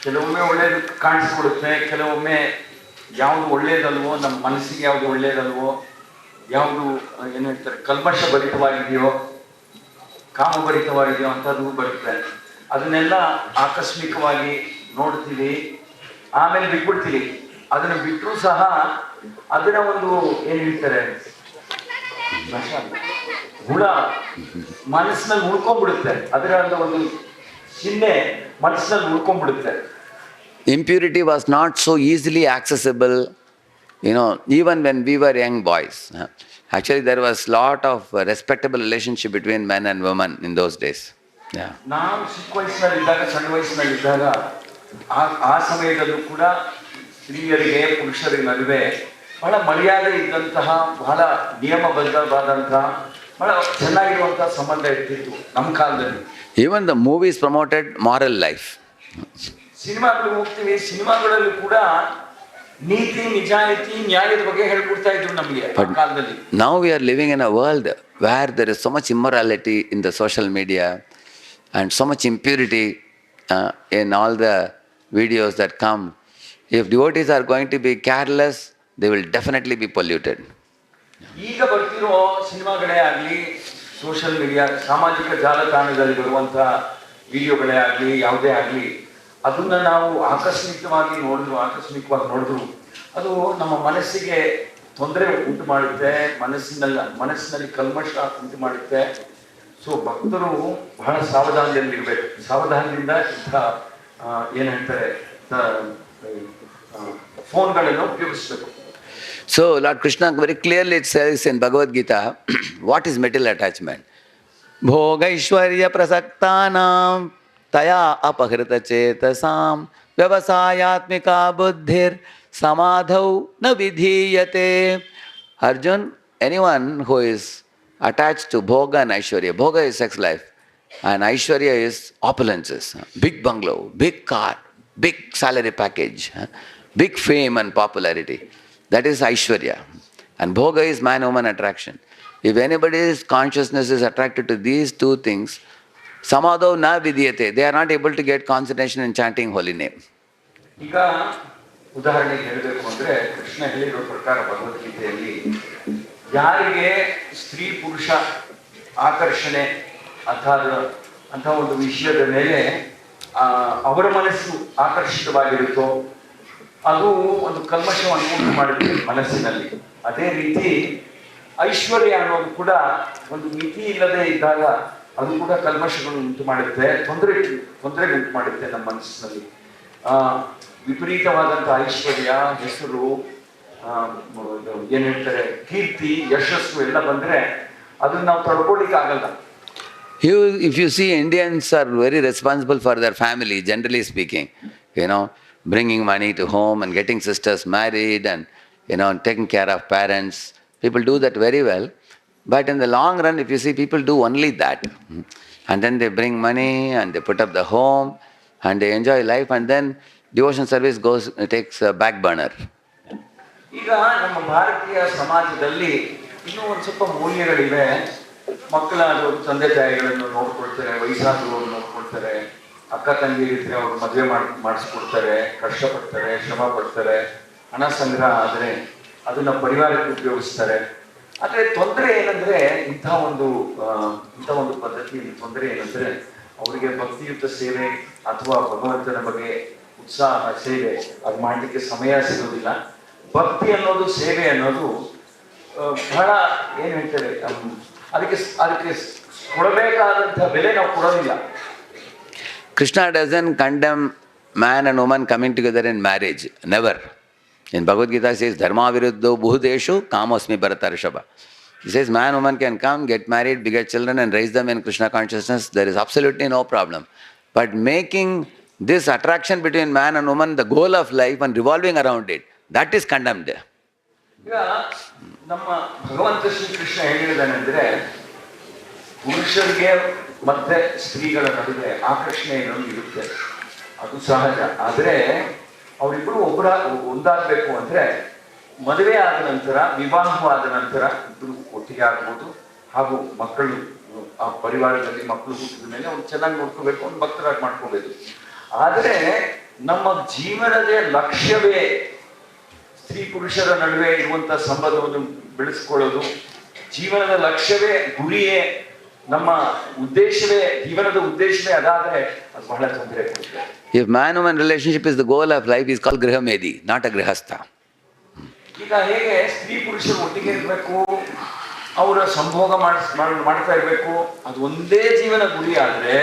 ಕೆಲವೊಮ್ಮೆ ಒಳ್ಳೇದು ಕಾಣಿಸ್ಕೊಡುತ್ತೆ, ಕೆಲವೊಮ್ಮೆ ಯಾವುದು ಒಳ್ಳೇದಲ್ವೋ, ನಮ್ಮ ಮನಸ್ಸಿಗೆ ಯಾವುದು ಒಳ್ಳೇದಲ್ವೋ, ಯಾವುದು ಏನು ಹೇಳ್ತಾರೆ ಕಲ್ಮಶಭರಿತವಾಗಿದೆಯೋ, ಕಾಮಭರಿತವಾಗಿದೆಯೋ ಅಂಥದ್ದು ಬರುತ್ತೆ. ಅದನ್ನೆಲ್ಲ ಆಕಸ್ಮಿಕವಾಗಿ ನೋಡ್ತೀವಿ, ಆಮೇಲೆ ಬಿಟ್ಬಿಡ್ತೀವಿ. ಅದನ್ನು ಬಿಟ್ಟರೂ ಸಹ ಅದನ್ನ ಒಂದು ಏನು ಹೇಳ್ತಾರೆ ಹುಳ ಮನಸ್ಸಿನಲ್ಲಿ ಉಳ್ಕೊಂಡ್ಬಿಡುತ್ತೆ, ಅದರ ಒಂದು ಚಿಹ್ನೆ ಮನಸ್ಸಿನಲ್ಲಿ ಉಳ್ಕೊಂಡ್ಬಿಡುತ್ತೆ. Impurity was not so easily accessible, even when we were young boys. Actually, there was lot of respectable relationship between men and women in those days. Yeah. ನಾವು ಚಿಕ್ಕ ವಯಸ್ಸಿನಲ್ಲಿದ್ದಾಗ, ಸಣ್ಣ ವಯಸ್ಸಿನಲ್ಲಿದ್ದಾಗ, ಆ ಸಮಯದಲ್ಲೂ ಕೂಡ ಸ್ತ್ರೀಯರಿಗೆ ಪುರುಷರಿಗೆ ನಡುವೆ ಬಹಳ ಮರ್ಯಾದೆ ಇದ್ದಂತಹ, ಬಹಳ ನಿಯಮಬದ್ಧವಾದಂತಹ, ಬಹಳ ಚೆನ್ನಾಗಿರುವಂತಹ ಸಂಬಂಧ ಇರ್ತಿತ್ತು ನಮ್ಮ ಕಾಲದಲ್ಲಿ. Even the movies promoted moral life. ಸಿನಿಮಾಗಳಿಗೆ ಹೋಗ್ತೀವಿ, ಸಿನಿಮಾಗಳಲ್ಲಿ ಕೂಡ ನೀತಿ, ನಿಜಾಯಿತಿ, ನ್ಯಾಯದ ಬಗ್ಗೆ ಹೇಳ್ಕೊಡ್ತಾ ಇದ್ರು ನಮಗೆ ಆ ಕಾಲದಲ್ಲಿ. Now we are living in a world where there is so much immorality in the social media and so much impurity in all the videos that come. If devotees are going to be careless, they will definitely be polluted. ಈಗ ಬರ್ತಿರೋ ಸಿನಿಮಾಗಳೇ ಆಗಲಿ, social media, ಸಾಮಾಜಿಕ ಜಾಲತಾಣದಲ್ಲಿ ಬರುವಂತಹ ವಿಡಿಯೋಗಳೇ ಆಗಲಿ, ಯಾವುದೇ ಆಗಲಿ, ಅದನ್ನ ನಾವು ಆಕಸ್ಮಿಕವಾಗಿ ನೋಡಿದ್ರು ಅದು ನಮ್ಮ ಮನಸ್ಸಿಗೆ ತೊಂದರೆ ಉಂಟು ಮಾಡುತ್ತೆ, ಮನಸ್ಸಿನಲ್ಲಿ ಕಲ್ಮಶ ಉಂಟು ಮಾಡುತ್ತೆ. ಸೊ ಭಕ್ತರು ಬಹಳ ಸಾವಧಾನದಲ್ಲಿರ್ಬೇಕು. ಸಾವಧಾನದಿಂದ ಇಂಥ ಏನ್ ಹೇಳ್ತಾರೆ ಫೋನ್ಗಳನ್ನು ಉಪಯೋಗಿಸ್ಬೇಕು. So Lord Krishna very clearly it says in Bhagavad Gita, what is material attachment? Bhogaishwarya prasaktanam taya apahrita chetasam vyavasayatmika buddhir samadhau na vidhiyate. Arjun, anyone who is attached to bhoga and aishwarya, bhoga is sex life and aishwarya is opulences, big bungalow, big car, big salary package, big fame and popularity. That is Aishwarya. And Bhoga is man-woman attraction. If anybody's consciousness is attracted to these two things, samadho na vidhyate, they are not able to get concentration in chanting holy name. ಈಗ ಉದಾಹರಣೆಗೆ ಹೇಳಬೇಕು ಅಂದ್ರೆ, ಕೃಷ್ಣ ಹೇಳಿರೋ ಪ್ರಕಾರ ಭಗವದ್ಗೀತೆಯಲ್ಲಿ ಯಾರಿಗೆ ಸ್ತ್ರೀ ಪುರುಷ ಆಕರ್ಷಣೆ ಅಂತ ಒಂದು ವಿಷಯದ ಮೇಲೆ ಅವರ ಮನಸ್ಸು ಆಕರ್ಷಿತವಾಗಿರುತ್ತೋ ಅದು ಒಂದು ಕಲ್ಮಶವನ್ನು ಉಂಟು ಮಾಡುತ್ತೆ ಮನಸ್ಸಿನಲ್ಲಿ. ಅದೇ ರೀತಿ ಐಶ್ವರ್ಯ ಅನ್ನೋದು ಕೂಡ ಒಂದು ಮಿತಿ ಇಲ್ಲದೆ ಇದ್ದಾಗ ಅದು ಕೂಡ ಕಲ್ಮಶಗಳನ್ನು ಉಂಟು ಮಾಡುತ್ತೆ, ತೊಂದರೆಗೆ ಉಂಟು ಮಾಡುತ್ತೆ ನಮ್ಮ ಮನಸ್ಸಿನಲ್ಲಿ. ವಿಪರೀತವಾದಂಥ ಐಶ್ವರ್ಯ, ಹೆಸರು, ಏನ್ ಹೇಳ್ತಾರೆ ಕೀರ್ತಿ, ಯಶಸ್ಸು ಎಲ್ಲ ಬಂದ್ರೆ ಅದನ್ನ ನಾವು ತಡ್ಕೊಳ್ಳಿಕ್ಕೆ ಆಗಲ್ಲ. If you see, Indians are very responsible for their family, generally speaking. Bringing money to home and getting sisters married and taking care of parents. People do that very well. But in the long run, if you see, people do only that. And then they bring money and they put up the home and they enjoy life, and then devotion service takes a back burner. ಈಗ ನಮ್ಮ ಭಾರತೀಯ ಸಮಾಜದಲ್ಲಿ ಇನ್ನೂ ಒಂದು ಸ್ವಲ್ಪ ಮೌಲ್ಯಗಳಿವೆ. ಮಕ್ಕಳಾದವರು ತಂದೆ ತಾಯಿಗಳನ್ನು ನೋಡ್ಕೊಳ್ತಾರೆ, ವಯಸ್ಸಾದವರು ನೋಡ್ಕೊಳ್ತಾರೆ, ಅಕ್ಕ ತಂಗಿರಿದ್ರೆ ಅವ್ರು ಮದುವೆ ಮಾಡಿಸ್ಕೊಡ್ತಾರೆ, ಕಷ್ಟಪಡ್ತಾರೆ, ಶ್ರಮ ಪಡ್ತಾರೆ, ಹಣ ಸಂಗ್ರಹ ಆದರೆ ಅದನ್ನ ಪರಿವಾರಕ್ಕೆ ಉಪಯೋಗಿಸ್ತಾರೆ. ಆದರೆ ತೊಂದರೆ ಏನಂದ್ರೆ, ಇಂಥ ಒಂದು ಪದ್ಧತಿಯಲ್ಲಿ ತೊಂದರೆ ಏನಂದ್ರೆ, ಅವರಿಗೆ ಭಕ್ತಿಯುತ ಸೇವೆ ಅಥವಾ ಭಗವಂತನ ಬಗ್ಗೆ ಉತ್ಸಾಹ ಸೇವೆ ಅದು ಮಾಡಲಿಕ್ಕೆ ಸಮಯ ಸಿಗೋದಿಲ್ಲ. ಭಕ್ತಿ ಅನ್ನೋದು, ಸೇವೆ ಅನ್ನೋದು ಬಹಳ ಏನ್ ಹೇಳ್ತಾರೆ, ಅದಕ್ಕೆ ಕೊಡಬೇಕಾದಂಥ ಬೆಲೆ ನಾವು ಕೊಡೋದಿಲ್ಲ. Krishna doesn't condemn man and woman coming together in marriage. Never. In Bhagavad Gita it says, Dharma viruddho bhudeshu kamosmi bharatarshava. He says man and woman can come, get married, beget children and raise them in Krishna consciousness. There is absolutely no problem. But making this attraction between man and woman the goal of life and revolving around it, that is condemned. ಈಗ ನಮ್ಮ ಭಗವಂತ ಶ್ರೀ ಕೃಷ್ಣ ಹೇಳಿದಾನೆಂದ್ರೆ, ಪುರುಷರಿಗೆ ಮತ್ತೆ ಸ್ತ್ರೀಗಳ ನಡುವೆ ಆಕರ್ಷಣೆ ಏನೊಂದು ಇರುತ್ತೆ, ಅದು ಸಹಜ. ಆದರೆ ಅವರಿಬ್ಬರು ಒಂದಾಗಬೇಕು ಅಂದ್ರೆ ಮದುವೆ ಆದ ನಂತರ, ವಿವಾಹವಾದ ನಂತರ ಇಬ್ಬರು ಒಟ್ಟಿಗೆ ಆಗ್ಬೋದು. ಹಾಗೂ ಮಕ್ಕಳು, ಆ ಪರಿವಾರದಲ್ಲಿ ಮಕ್ಕಳು ಹುಟ್ಟಿದ ಮೇಲೆ ಅವ್ರು ಚೆನ್ನಾಗಿ ನೋಡ್ಕೋಬೇಕು, ಅವ್ನು ಭಕ್ತರಾಗಿ ಮಾಡ್ಕೋಬೇಕು. ಆದರೆ ನಮ್ಮ ಜೀವನದ ಲಕ್ಷ್ಯವೇ ಸ್ತ್ರೀ ಪುರುಷರ ನಡುವೆ ಇರುವಂತ ಸಂಬಂಧವನ್ನು ಬೆಳೆಸ್ಕೊಳ್ಳೋದು. ಜೀವನದ ಲಕ್ಷ್ಯವೇ, ಗುರಿಯೇ, ನಮ್ಮ ಉದ್ದೇಶವೇ, ಜೀವನದ ಉದ್ದೇಶವೇ ಅದಾದ್ರೆ ಅದು ಬಹಳ ತೊಂದರೆ ಕೊಡುತ್ತೆ. If man-woman relationship is the goal of life, is called grihamedi, not a grihastha. ಈಗ ಹೇಗೆ ಸ್ತ್ರೀ ಪುರುಷರು ಒಟ್ಟಿಗೆ ಇರಬೇಕು, ಅವರ ಸಂಭೋಗ ಮಾಡ್ತಾ ಇರಬೇಕು, ಅದು ಒಂದೇ ಜೀವನ ಗುರಿ ಆದ್ರೆ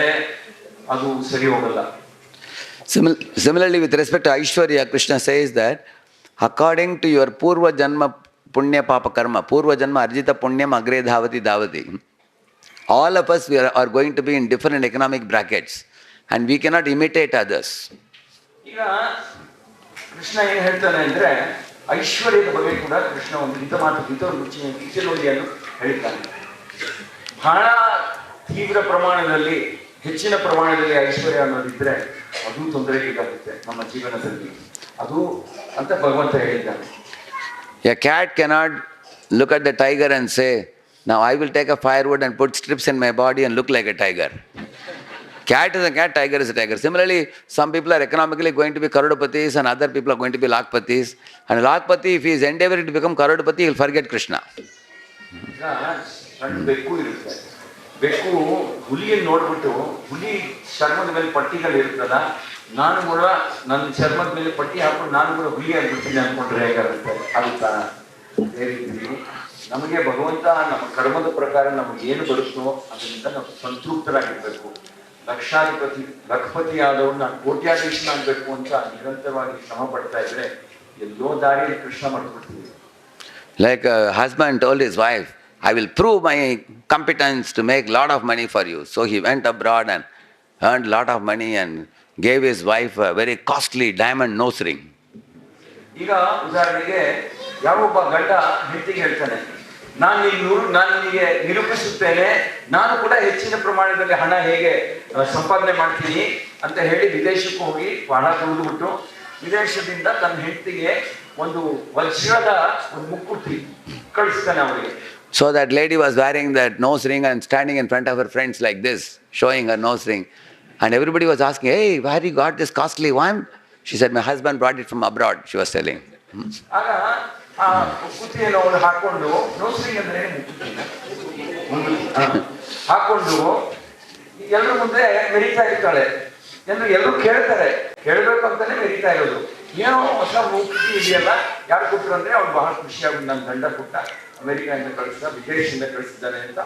ಅದು ಸರಿ ಹೋಗಲ್ಲ. Similarly, with respect to Aishwarya, Krishna says that according to your purva janma punya papa karma, purva janma arjita punyam agre dhavati davati, all of us are going to be in different economic brackets and we cannot imitate others. ಈಗ ಕೃಷ್ಣ ಏನ್ ಹೇಳ್ತಾನೆ ಅಂದ್ರೆ, ಐಶ್ವರ್ಯದ ಬಗ್ಗೆ ಕೂಡ ಕೃಷ್ಣ ಒಂದು ಗೀತೆಯನ್ನು ಹೇಳಿದ್ದಾನೆ. ಬಹಳ ತೀವ್ರ ಪ್ರಮಾಣದಲ್ಲಿ, ಹೆಚ್ಚಿನ ಪ್ರಮಾಣದಲ್ಲಿ ಐಶ್ವರ್ಯ ಅನ್ನೋದಿದ್ರೆ ಅದು ತೊಂದರೆಗೀಡಾಗುತ್ತೆ ನಮ್ಮ ಜೀವನದಲ್ಲಿ. ಅದು ಅಂತ ಭಗವಂತ ಹೇಳಿದ್ದಾನೆ. A cat cannot look at the tiger and say, now I will take a firewood and put strips in my body and look like a tiger. Cat is a cat, tiger is a tiger. Similarly, some people are economically going to be Karodapatis and other people are going to be Lakpatis. And Lakpati, if he is endeavoring to become Karodapati, he will forget Krishna. ಈಗ ಸಣ್ಣ ಬೆಕ್ಕು ಇರುತ್ತೆ. ಬೆಕ್ಕು ಹುಲಿಯನ್ನು ನೋಡ್ಬಿಟ್ಟು, ಹುಲಿ ಚರ್ಮದ ಮೇಲೆ ಪಟ್ಟಿಗಳು ಇರ್ತದ, ನಾನು ಕೂಡ ನನ್ನ ಚರ್ಮದ ಮೇಲೆ ಪಟ್ಟಿ ಹಾಕೊಂಡು ನಾನು ಕೂಡ ಹುಲಿ ಆಗ್ಬಿಡ್ತೀನಿ ಅನ್ಕೊಂಡ್ರೆ ಹೇಗಾಗುತ್ತೆ? ಆಗುತ್ತಾ? ನಮಗೆ ಭಗವಂತ ನಮ್ಮ ಕರ್ಮದ ಪ್ರಕಾರ ನಮಗೆ ಏನು ಬರುತ್ತೋ ಅದರಿಂದ ನಾವು ಸಂತೃಪ್ತರಾಗಿರ್ಬೇಕು. ಲಕ್ಷಪತಿ ಆದವ್ರು ನಾನು ಕೋಟ್ಯಾಧೀಶನಾಗಬೇಕು ಅಂತ ನಿರಂತರವಾಗಿ ಶ್ರಮ ಪಡ್ತಾ ಇದ್ರೆ ಎಲ್ಲೋ ದಾರಿಯಲ್ಲಿ Krishna ಮಾಡ್ಬಿಡ್ತೀವಿ. Like a husband told his wife, I will prove my competence to make a lot of money for you. So he went abroad and earned a lot of money and gave his wife a very costly diamond nose ring. ಈಗ ಉದಾಹರಣೆಗೆ ಯಾವೊಬ್ಬ ಗಂಡ ಹೆಂಡತಿಗೆ ಹೇಳ್ತಾನೆ, ನಾನು ನಿನಗೆ ನಿರೂಪಿಸುತ್ತೇನೆ, ನಾನು ಕೂಡ ಹೆಚ್ಚಿನ ಪ್ರಮಾಣದಲ್ಲಿ ಹಣ ಹೇಗೆ ಸಂಪಾದನೆ ಮಾಡ್ತೀನಿ ಅಂತ ಹೇಳಿ ವಿದೇಶಕ್ಕೆ ಹೋಗಿ ಹಣ ದುಡಿದ್ಬಿಟ್ಟು ವಿದೇಶದಿಂದ ತನ್ನ ಹೆಂಡತಿಗೆ ಒಂದು ವಜ್ರದ ಒಂದು ಮುಕ್ಕುಟ್ಟಿ ಕಳಿಸ್ತಾನೆ ಅವರಿಗೆ. So that lady was wearing that nose ring and standing in front of her friends like this, showing her nose ring. And everybody was asking, hey, where you got this costly one? She said, my husband brought it from abroad, she was telling. ಆಗ ಆ ಮುಕ್ಕುತ್ತಿಯನ್ನು ಅವಳು ಹಾಕೊಂಡು, nose ring ಅಂದ್ರೆ ಹಾಕೊಂಡು ಎಲ್ಲರ ಮುಂದೆ ಮೆರೀತಾ ಇರ್ತಾಳೆ. ಎಲ್ಲರೂ ಕೇಳ್ತಾರೆ, ಕೇಳಬೇಕು ಅಂತಾನೆ ಮೆರೀತಾ ಇರೋದು. ಏನೋ ಹೊಸ ಮುಕ್ಕುತ್ತಿ ಇದೆಯಲ್ಲ, ಯಾರು ಕೊಟ್ಟರು ಅಂದ್ರೆ ಅವ್ಳು ಬಹಳ ಖುಷಿಯಾಗಿ ನನ್ನ ಗಂಡ ಕೊಟ್ಟ, ಅಮೆರಿಕಾದಿಂದ ಕಳಿಸಿದ, ವಿದೇಶದಿಂದ ಕಳಿಸಿದ್ದಾನೆ ಅಂತ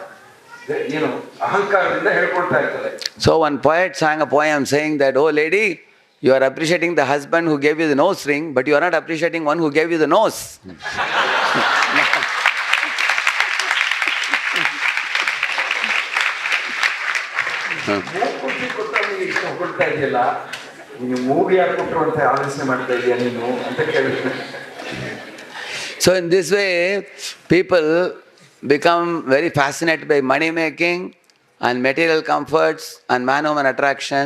ಏನು ಅಹಂಕಾರದಿಂದ ಹೇಳ್ಕೊಳ್ತಾ ಇರ್ತಾರೆ. So one poet sang a poem saying that, oh lady, you are appreciating the husband who gave you the nose ring, but you are not appreciating one who gave you the nose. ಮೂಗುತಿ ಕೊಟ್ಟವನಿಗೆ ಇಷ್ಟು ಹೊಗಳ್ತಾ ಇದೆಯಲ್ಲ, ನೀನು ಮೂಗಿ ಯಾರು ಕೊಟ್ಟರು ಅಂತ ಆಲೋಚನೆ ಮಾಡ್ತಾ ಇದೀಯ ನೀನು ಅಂತ ಕೇಳಿದ್ರೆ. So in this way, people become very fascinated by money making and material comforts and man-woman attraction,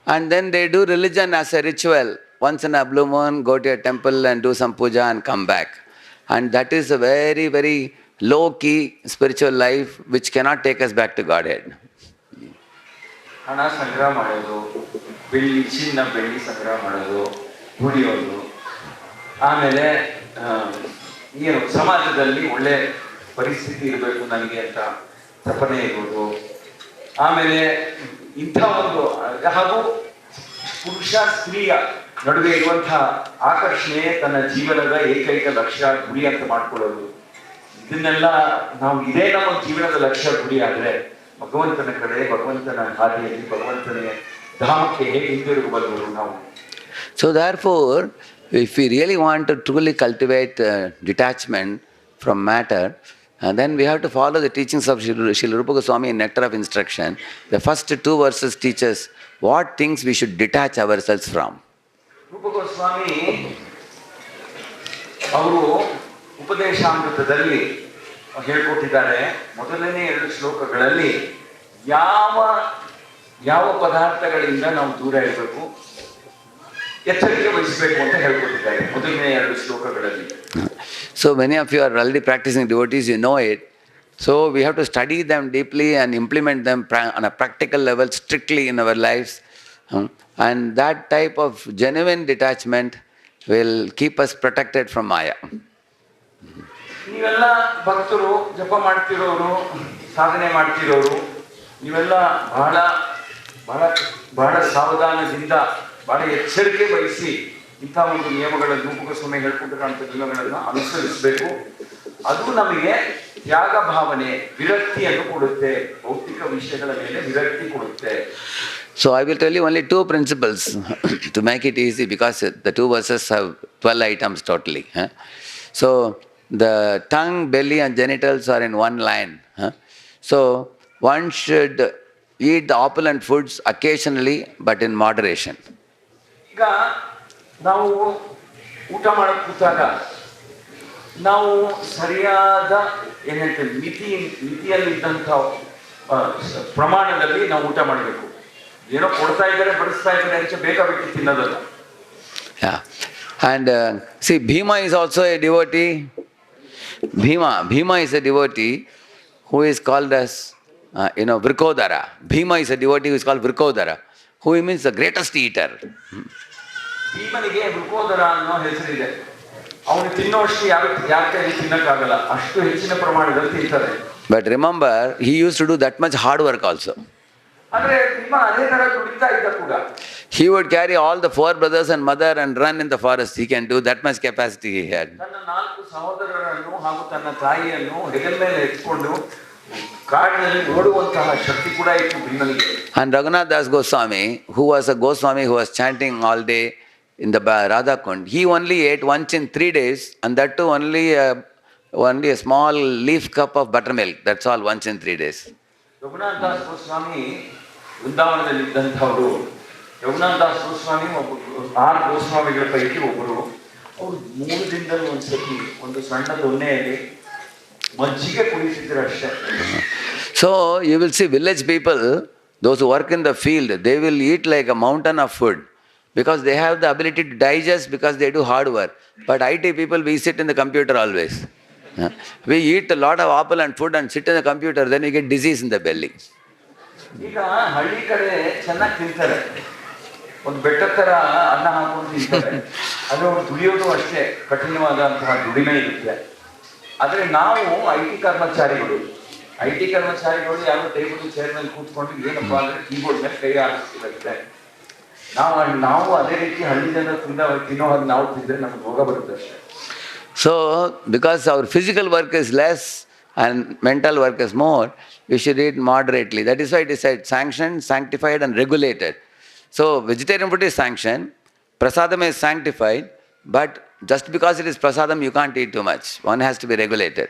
and then they do religion as a ritual. Once in a blue moon, go to a temple and do some puja and come back. And that is a very, very low-key spiritual life which cannot take us back to Godhead. ಹಣ ಸಂಗ್ರಹ ಮಾಡೋದು, ಬೆಳ್ಳಿ ಸಂಗ್ರಹ ಮಾಡೋದು, ದುಡಿಯೋದು, ಆಮೇಲೆ ಏನು ಸಮಾಜದಲ್ಲಿ ಒಳ್ಳೆ ಪರಿಸ್ಥಿತಿ ಇರಬೇಕು ನನಗೆ ಅಂತ ತಪನೆ ಇರ್ಬೋದು, ಆಮೇಲೆ ಇಂಥ ಒಂದು ಹಾಗೂ ಪುರುಷ ಸ್ತ್ರೀಯ ನಡುವೆ ಇರುವಂತಹ ಆಕರ್ಷಣೆ ತನ್ನ ಜೀವನದ ಏಕೈಕ ಲಕ್ಷ್ಯ ಗುರಿ ಅಂತ ಮಾಡ್ಕೊಳ್ಳೋದು, ಇದನ್ನೆಲ್ಲ ನಾವು ಇದೇ ನಮ್ಮ ಜೀವನದ ಲಕ್ಷ್ಯ ಗುರಿ ಆದ್ರೆ ಭಗವಂತನ ಕಡೆ, ಭಗವಂತನ ಹಾದಿಯಲ್ಲಿ, ಭಗವಂತನ ಧಾಮಕ್ಕೆ ಹೇಗೆ ಹಿಂದಿರುಗಬಲ್ಲರು ನಾವು. So therefore, if we really want to truly cultivate detachment from matter, then we have to follow the teachings of Srila Rupa Goswami in Nectar of Instruction. The first 2 verses teach us what things we should detach ourselves from. ರೂಪ ಗೋಸ್ವಾಮಿ ಅವರು ಉಪದೇಶಾಮೃತದಲ್ಲಿ ಹೇಳ್ಕೊಟ್ಟಿದ್ದಾರೆ. ಮೊದಲನೇ 2 ಶ್ಲೋಕಗಳಲ್ಲಿ ಯಾವ ಪದಾರ್ಥಗಳಿಂದ ನಾವು ದೂರ ಇರಬೇಕು, ಎಚ್ಚರಿಕೆ ವಹಿಸಬೇಕು ಅಂತ ಹೇಳ್ಕೊಟ್ಟಿದ್ದಾರೆ ಮೊದಲನೇ 2 ಶ್ಲೋಕಗಳಲ್ಲಿ. So many of you are already practicing devotees, you know it. So we have to study them deeply and implement them on a practical level strictly in our lives. And that type of genuine detachment will keep us protected from Maya. ನೀವೆಲ್ಲ ಭಕ್ತರು, ಜಪ ಮಾಡ್ತಿರೋರು, ಸಾಧನೆ ಮಾಡ್ತಿರೋರು, ನೀವೆಲ್ಲ ಬಹಳ ಬಹಳ ಬಹಳ ಸಾವಧಾನದಿಂದ, ಬಹಳ ಎಚ್ಚರಿಕೆ ವಹಿಸಿ ಇಂಥ ಒಂದು ನಿಯಮಗಳನ್ನು, ರೂಪ ಗೋಸ್ವಾಮಿ ಹೇಳ್ಕೊಟ್ಟಿರುವಂಥ ನಿಯಮಗಳನ್ನು ಅನುಸರಿಸಬೇಕು. ಅದು ನಮಗೆ ತ್ಯಾಗ ಭಾವನೆ, ವಿರಕ್ತಿಯನ್ನು ಕೊಡುತ್ತೆ, ಭೌತಿಕ ವಿಷಯಗಳ ಮೇಲೆ ವಿರಕ್ತಿ ಕೊಡುತ್ತೆ. So I will tell you only 2 principles to make it easy, because the 2 verses have 12 items totally. So the tongue, belly and genitals are in one line. So one should eat the opulent foods occasionally but in moderation. ಈಗ ನಾವು ಊಟ ಮಾಡಕ್ ಕೂತಾಗ ನಾವು ಸರಿಯಾದ ಏನ್ ಹೇಳ್ತೇವೆ ಮಿತಿಯಲ್ಲಿದ್ದಂಥ ಪ್ರಮಾಣದಲ್ಲಿ ನಾವು ಊಟ ಮಾಡಬೇಕು. ಏನೋ ಕೊಡ್ತಾ ಇದ್ದಾರೆ ಬಡಿಸ್ತಾ ಇದ್ದಾರೆ ಅಂತ ಬೇಕಾಬಿಟ್ಟು ತಿನ್ನೋದಲ್ಲ. Yeah. And see, Bhima is also a devotee. Bhima is a devotee who is called as, Vrikodara. Bhima is a devotee who is called Vrikodara, who means the greatest eater. ಭೀಮನಿಗೆ ವೃಕೋದರ ಅನ್ನೋ ಹೆಸರಿದೆ. ಅವನು ತಿನ್ನೋಷ್ಟು ಯಾರ ಕೈಲಿ ತಿನ್ನಕ್ಕಾಗಲ್ಲ, ಅಷ್ಟು ಹೆಚ್ಚಿನ ಪ್ರಮಾಣದಲ್ಲಿ ತಿಂತಾರೆ. But remember, he used to do that much hard work also. ಅಂದ್ರೆ ಭೀಮ ಅದೇ ತರ ದುಡಿತಾ ಇದ್ದ ಕೂಡ. He would carry all the 4 brothers and mother and run in the forest. He can do that much capacity he had. ತನ್ನ 4 ಸಹೋದರರನ್ನು ಹಾಗೂ ತನ್ನ ತಾಯಿಯನ್ನು ಹೆಗಲ ಮೇಲೆ ಎತ್ಕೊಂಡು ಕಾಡಿನಲ್ಲಿ ಓಡುವಂತಹ ಶಕ್ತಿ ಕೂಡ ಇತ್ತು ಭೀಮನಿಗೆ. And Raghunathdas Goswami, who was a Goswami who was chanting all day in the Radha Kund, he only ate once in 3 days, and that too only a small leaf cup of buttermilk. That's all, once in 3 days. ರಘುನಾಥದಾಸ್ Goswami ವೃಂದಾವನದಲ್ಲಿದ್ದಂಥವರು. ರಘುನಾಥದಾಸ್ Goswami 6 ಗೋಸ್ವಾಮಿಗಳ ಪೈಕಿ ಒಬ್ಬರು. ಅವರು 3 ದಿನದಲ್ಲಿ ಒಂದ್ಸತಿ ಒಂದು ಸಣ್ಣ ದೊನ್ನೆಯಲ್ಲಿ ಮಜ್ಜಿಗೆ ಕುಡಿಸಿದ್ರು ಅಷ್ಟೇ. So you will see village people, those who work in the field, they will eat like a mountain of food because they have the ability to digest because they do hard work. But IT people, we sit in the computer always. We eat a lot of apple and food and sit in the computer, then we get disease in the belly. ಈಗ ಹಳ್ಳಿ ಕಡೆ ಚೆನ್ನಾಗಿ ತಿಂತಾರೆ, ಒಂದು ಬೆಟ್ಟ ತರ ಅನ್ನ ಹಾಕೊಂಡು ತಿಂತಾರೆ. ಅದು ಅವ್ರು ದುಡಿಯೋದು ಅಷ್ಟೇ ಕಠಿಣವಾದಂತಹ ದುಡಿಮೆ ಇರುತ್ತೆ. ಆದ್ರೆ ನಾವು ಐಟಿ ಕರ್ಮಚಾರಿಗಳು ಯಾರು ಟೇಬಲ್ ಚೇರ್ ಮೇಲೆ ಕೂತ್ಕೊಂಡು ಏನಪ್ಪ ಅಂದ್ರೆ ಕೀಬೋರ್ಡ್ ಮೇಲೆ ಕೈ ಆಡಿಸ್ತಿರುತ್ತೆ. ನಾವು ಅದೇ ರೀತಿ ಹಳ್ಳಿ ಜನ ತಿನ್ನೋ ಹಾಗೆ ನಾವು ತಿಂದ್ರೆ ನಮ್ಗೆ ರೋಗ ಬರುತ್ತೆ ಅಷ್ಟೇ. So because our physical work is less and mental work is more, we should eat moderately. That is why it is said sanctioned, sanctified and regulated. So vegetarian food is sanctioned, prasadam is sanctified, but just because it is prasadam you can't eat too much. One has to be regulated.